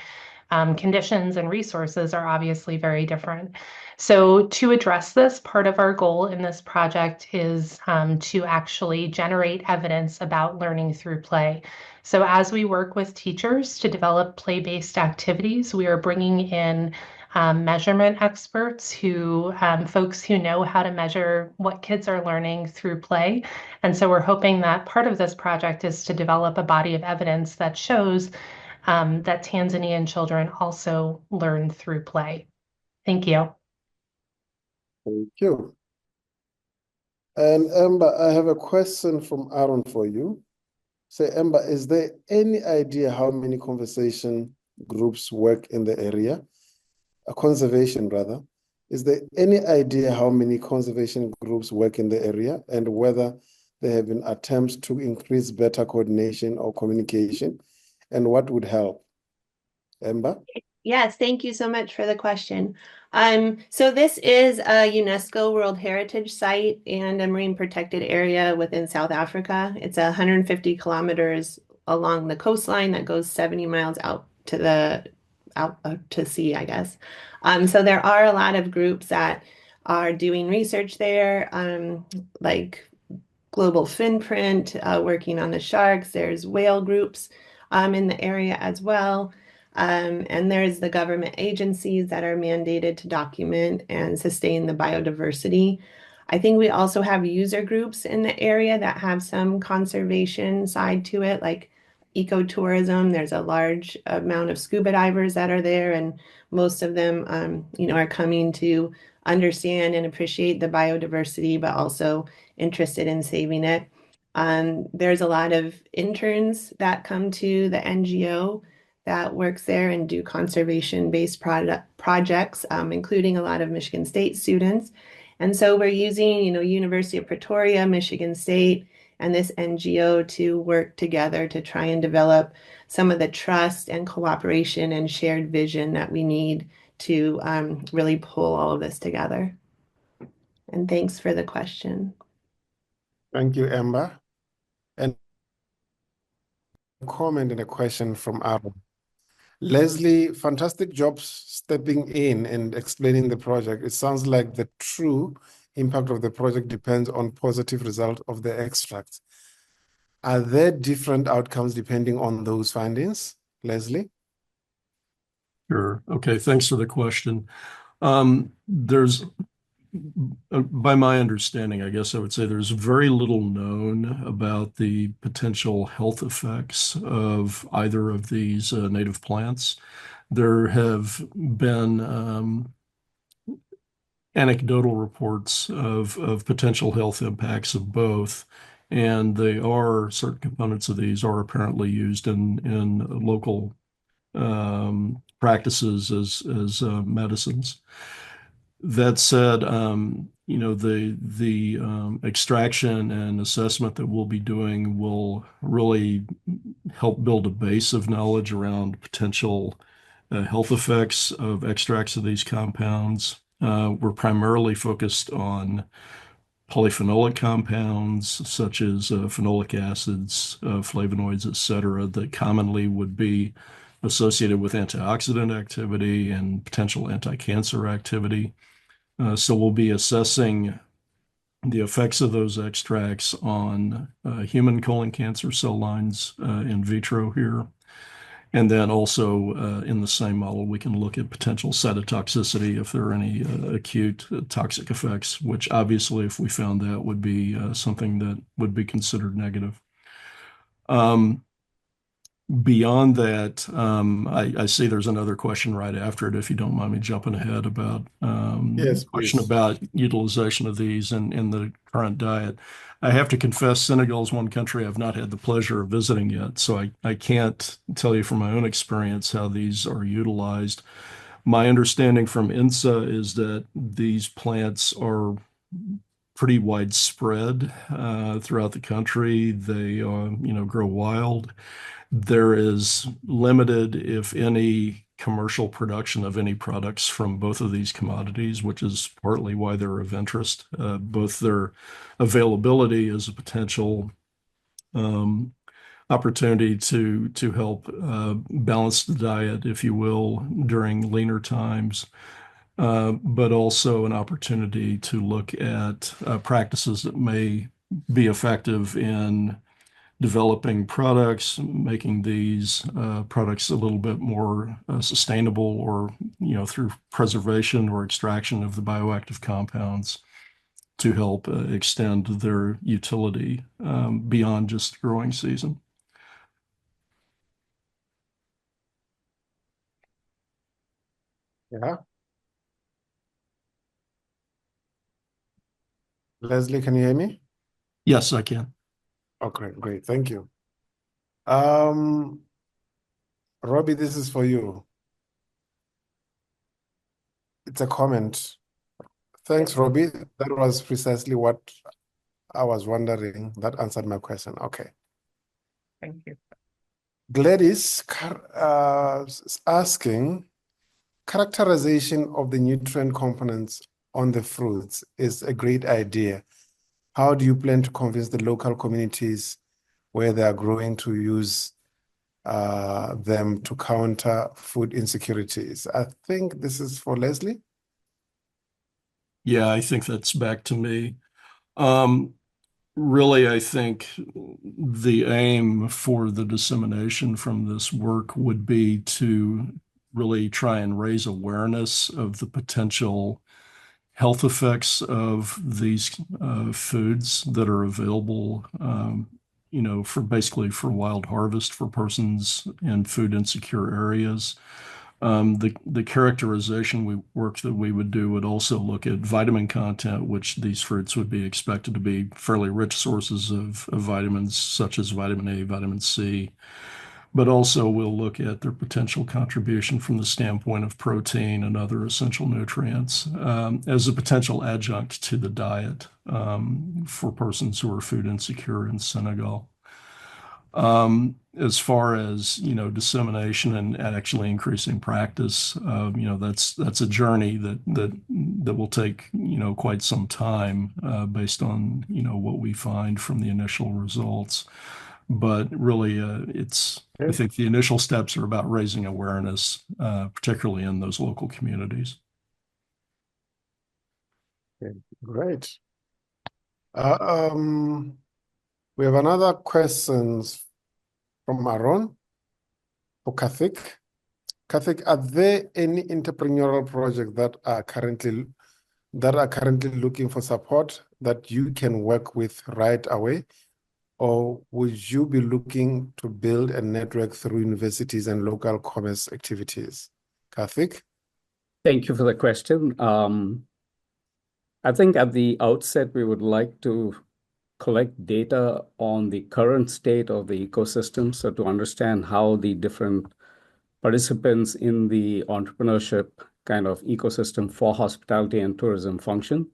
conditions and resources are obviously very different. So to address this, part of our goal in this project is to actually generate evidence about learning through play. So as we work with teachers to develop play-based activities, we are bringing in measurement experts folks who know how to measure what kids are learning through play. And so we're hoping that part of this project is to develop a body of evidence that shows that Tanzanian children also learn through play. Thank you. Thank you. And Amber, I have a question from Aaron for you. Say, Amber, is there any idea how many conservation groups work in the area? Conservation, rather. Is there any idea how many conservation groups work in the area and whether there have been attempts to increase better coordination or communication, and what would help? Amber? Yes, thank you so much for the question. So this is a UNESCO World Heritage Site and a marine protected area within South Africa. It's 150 kilometers along the coastline that goes 70 miles out to sea, I guess. So there are a lot of groups that are doing research there, like Global Finprint, working on the sharks. There's whale groups in the area as well. And there's the government agencies that are mandated to document and sustain the biodiversity. I think we also have user groups in the area that have some conservation side to it, like ecotourism. There's a large amount of scuba divers that are there, and most of them, are coming to understand and appreciate the biodiversity, but also interested in saving it. There's a lot of interns that come to the NGO that works there and do conservation-based projects, including a lot of Michigan State students. And so we're using, University of Pretoria, Michigan State, and this NGO to work together to try and develop some of the trust and cooperation and shared vision that we need to really pull all of this together. And thanks for the question. Thank you, Amber. And a comment and a question from Aaron. Leslie, fantastic job stepping in and explaining the project. It sounds like the true impact of the project depends on positive result of the extracts. Are there different outcomes depending on those findings, Leslie? Sure. Okay, thanks for the question. There's, by my understanding, I guess I would say there's very little known about the potential health effects of either of these native plants. There have been anecdotal reports of potential health impacts of both, and certain components of these are apparently used in local practices as medicines. That said, the extraction and assessment that we'll be doing will really help build a base of knowledge around potential health effects of extracts of these compounds. We're primarily focused on polyphenolic compounds such as phenolic acids, flavonoids, et cetera, that commonly would be associated with antioxidant activity and potential anti-cancer activity. So we'll be assessing the effects of those extracts on human colon cancer cell lines in vitro here. And then also in the same model, we can look at potential cytotoxicity if there are any acute toxic effects, which obviously, if we found that, would be something that would be considered negative. Beyond that, I see there's another question right after it, if you don't mind me jumping ahead about Yes, question please. about utilization of these in the current diet. I have to confess, Senegal is one country I've not had the pleasure of visiting yet, so I can't tell you from my own experience how these are utilized. My understanding from INSA is that these plants are pretty widespread throughout the country. They grow wild. There is limited, if any, commercial production of any products from both of these commodities, which is partly why they're of interest. Both their availability as a potential opportunity to help balance the diet, if you will, during leaner times, but also an opportunity to look at practices that may be effective in developing products, making these products a little bit more sustainable, or through preservation or extraction of the bioactive compounds to help extend their utility beyond just growing season. Yeah. Leslie, can you hear me? Yes, I can. Okay, great. Thank you. Robbie, this is for you. It's a comment. Thanks, Robbie. That was precisely what I was wondering. That answered my question. Okay. Thank you. Gladys is asking, characterization of the nutrient components on the fruits is a great idea. How do you plan to convince the local communities where they are growing to use them to counter food insecurities? I think this is for Leslie. Yeah, I think that's back to me. Really, I think the aim for the dissemination from this work would be to really try and raise awareness of the potential health effects of these foods that are available, for wild harvest for persons in food insecure areas. The characterization work that we would do would also look at vitamin content, which these fruits would be expected to be fairly rich sources of vitamins, such as vitamin A, vitamin C. But also we'll look at their potential contribution from the standpoint of protein and other essential nutrients as a potential adjunct to the diet for persons who are food insecure in Senegal. As far as dissemination and actually increasing practice, that's a journey that will take quite some time based on what we find from the initial results. But really, I think the initial steps are about raising awareness, particularly in those local communities. Okay, great. We have another question from Aaron for Kathik. Kathik, are there any entrepreneurial projects that are currently looking for support that you can work with right away? Or would you be looking to build a network through universities and local commerce activities? Kathik? Thank you for the question. I think at the outset, we would like to collect data on the current state of the ecosystem, so to understand how the different participants in the entrepreneurship kind of ecosystem for hospitality and tourism function.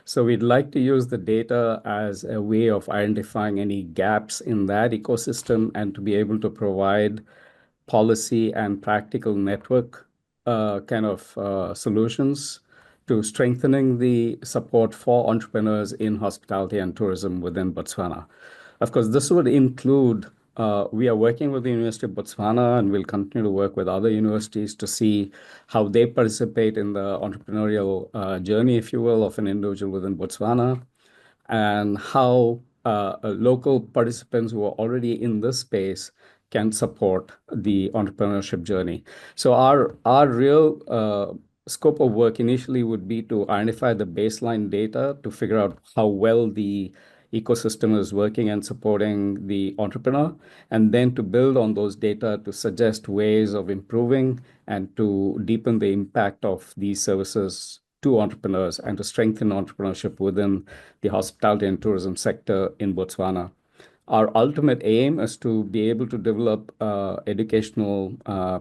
So we'd like to use the data as a way of identifying any gaps in that ecosystem and to be able to provide policy and practical network solutions to strengthening the support for entrepreneurs in hospitality and tourism within Botswana. Of course, this would include, we are working with the University of Botswana and we'll continue to work with other universities to see how they participate in the entrepreneurial journey, if you will, of an individual within Botswana, and how local participants who are already in this space can support the entrepreneurship journey. So our real scope of work initially would be to identify the baseline data to figure out how well the ecosystem is working and supporting the entrepreneur, and then to build on those data to suggest ways of improving and to deepen the impact of these services to entrepreneurs and to strengthen entrepreneurship within the hospitality and tourism sector in Botswana. Our ultimate aim is to be able to develop educational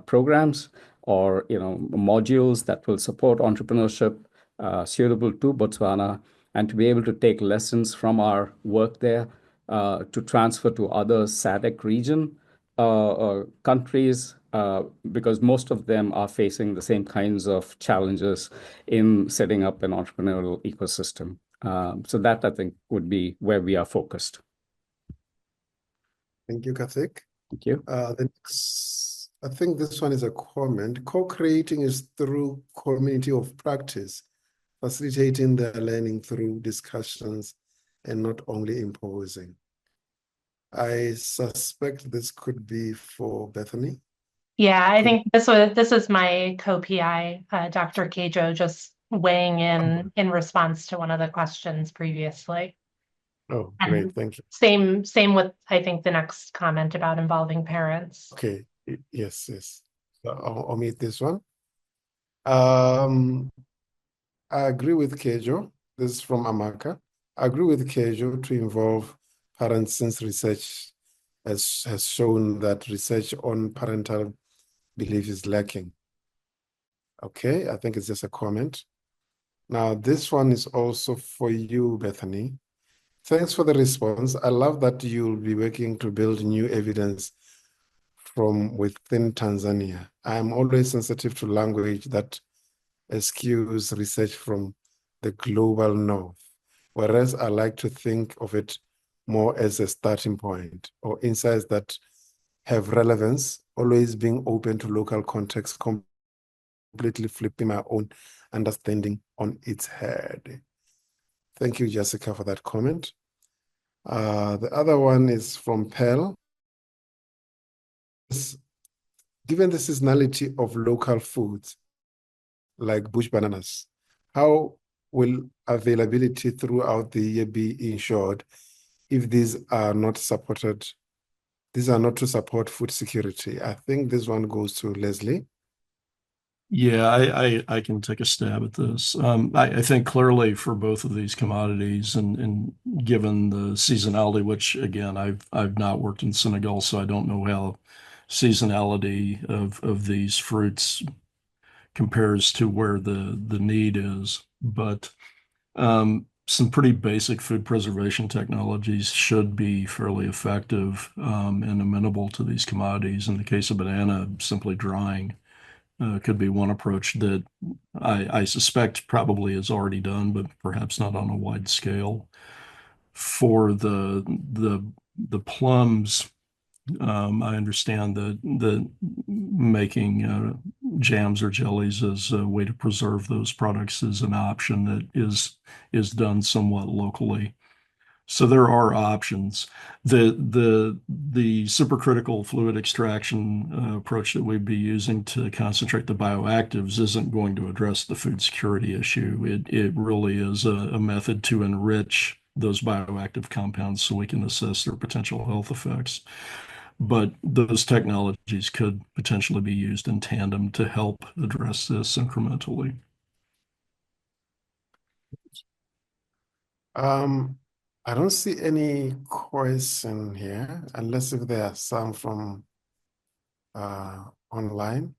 programs or modules that will support entrepreneurship suitable to Botswana, and to be able to take lessons from our work there to transfer to other SADC region countries, because most of them are facing the same kinds of challenges in setting up an entrepreneurial ecosystem. So that, I think, would be where we are focused. Thank you, Karthik. Thank you. I think this one is a comment. Co-creating is through community of practice, facilitating their learning through discussions and not only imposing. I suspect this could be for Bethany. Yeah, I think this is my co-PI, Dr. Kejo, just weighing in response to one of the questions previously. Oh, great, thank you. Same with, I think, the next comment about involving parents. Okay, yes. So I'll omit this one. I agree with Kejo. This is from Amaka. I agree with Kejo to involve parents, since research has shown that research on parental belief is lacking. Okay, I think it's just a comment. Now, this one is also for you, Bethany. Thanks for the response. I love that you'll be working to build new evidence from within Tanzania. I'm always sensitive to language that eschews research from the global north, whereas I like to think of it more as a starting point or insights that have relevance, always being open to local context, completely flipping my own understanding on its head. Thank you, Jessica, for that comment. The other one is from Pearl. Given the seasonality of local foods like bush bananas, how will availability throughout the year be ensured if these are not supported? These are not to support food security. I think this one goes to Leslie. Yeah, I can take a stab at this. I think clearly for both of these commodities, and given the seasonality, which again I've not worked in Senegal, so I don't know how seasonality of these fruits compares to where the need is. But some pretty basic food preservation technologies should be fairly effective and amenable to these commodities. In the case of banana, simply drying could be one approach that I suspect probably is already done, but perhaps not on a wide scale. For the plums, I understand that making jams or jellies as a way to preserve those products is an option that is done somewhat locally. So there are options. The supercritical fluid extraction approach that we'd be using to concentrate the bioactives isn't going to address the food security issue. It really is a method to enrich those bioactive compounds so we can assess their potential health effects. But those technologies could potentially be used in tandem to help address this incrementally. I don't see any question here, unless if there are some from online.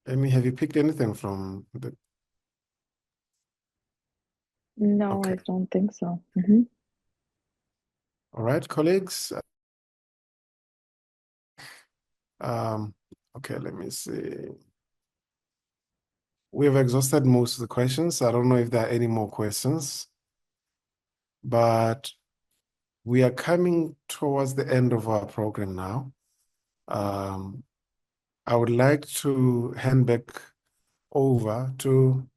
Amy, have you picked anything from the? No, Okay. I don't think so. All right, colleagues. Okay, let me see. We've exhausted most of the questions. I don't know if there are any more questions, but we are coming towards the end of our program now. I would like to hand back over to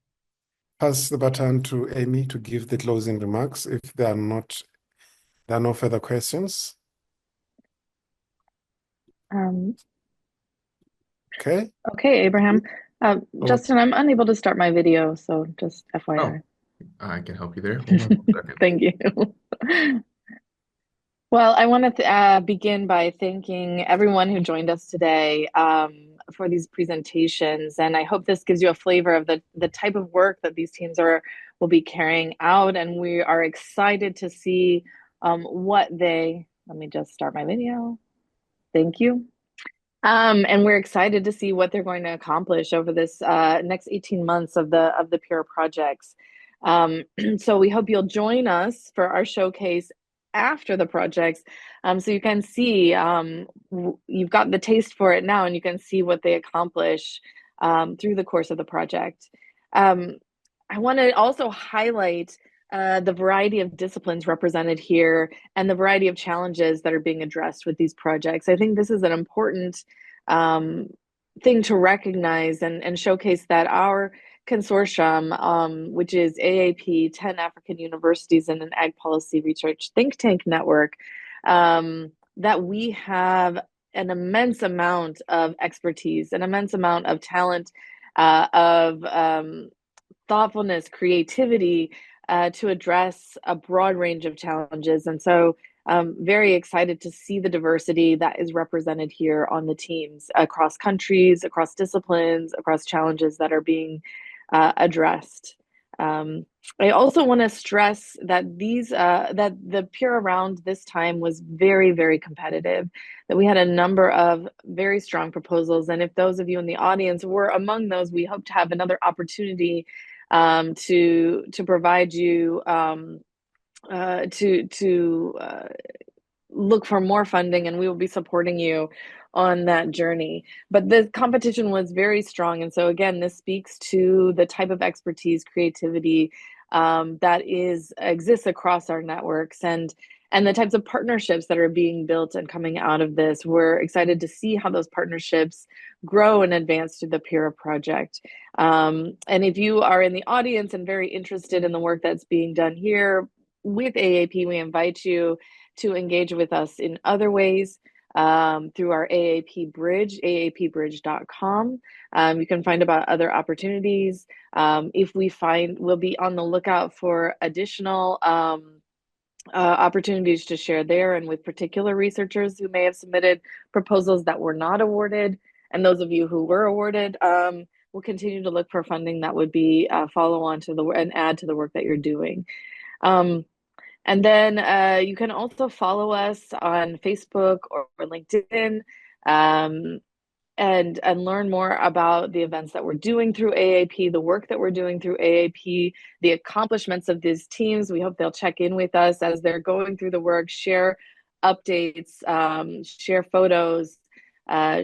pass the baton to Amy to give the closing remarks if there are no further questions. Okay. Okay, Abraham. Justin, I'm unable to start my video, so just FYI. I can help you there. Hold on 1 second. Thank you. Well, I want to begin by thanking everyone who joined us today for these presentations, and I hope this gives you a flavor of the type of work that these teams will be carrying out, and we are excited to see let me just start my video. Thank you. And we're excited to see what they're going to accomplish over this next 18 months of the PIRA projects. So we hope you'll join us for our showcase after the projects, so you can see you've got the taste for it now, and you can see what they accomplish through the course of the project. I want to also highlight the variety of disciplines represented here and the variety of challenges that are being addressed with these projects. I think this is an important thing to recognize and showcase that our consortium, which is AAP, 10 African universities and an ag policy research think tank network, that we have an immense amount of expertise, an immense amount of talent, of thoughtfulness, creativity, to address a broad range of challenges. And so very excited to see the diversity that is represented here on the teams across countries, across disciplines, across challenges that are being addressed. I also want to stress that that the PIRA round this time was very, very competitive, that we had a number of very strong proposals. And if those of you in the audience were among those, we hope to have another opportunity to provide you to look for more funding, and we will be supporting you on that journey. But the competition was very strong, and so again, this speaks to the type of expertise, creativity that exists across our networks, and the types of partnerships that are being built and coming out of this. We're excited to see how those partnerships grow and advance through the PIRA project. And if you are in the audience and very interested in the work that's being done here with AAP, we invite you to engage with us in other ways through our AAP Bridge, aapbridge.com. You can find about other opportunities. If we find, we'll be on the lookout for additional opportunities to share there, and with particular researchers who may have submitted proposals that were not awarded. And those of you who were awarded, we'll continue to look for funding that would be follow on to and add to the work that you're doing. And then you can also follow us on Facebook or LinkedIn and learn more about the events that we're doing through AAP, the work that we're doing through AAP, the accomplishments of these teams. We hope they'll check in with us as they're going through the work, share updates, share photos,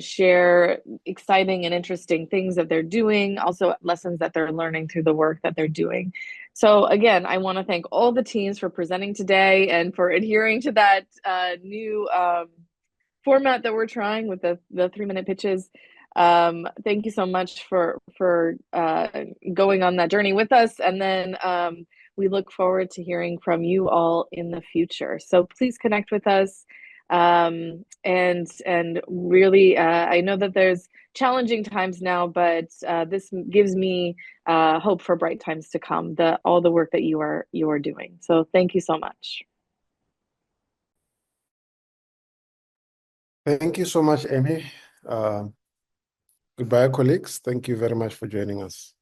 share exciting and interesting things that they're doing, also lessons that they're learning through the work that they're doing. So again, I want to thank all the teams for presenting today and for adhering to that new format that we're trying with the 3-minute pitches. Thank you so much for going on that journey with us. And then we look forward to hearing from you all in the future. So please connect with us. And really, I know that there's challenging times now, but this gives me hope for bright times to come, all the work that you are doing. So thank you so much. Thank you so much, Amy. Goodbye, colleagues. Thank you very much for joining us.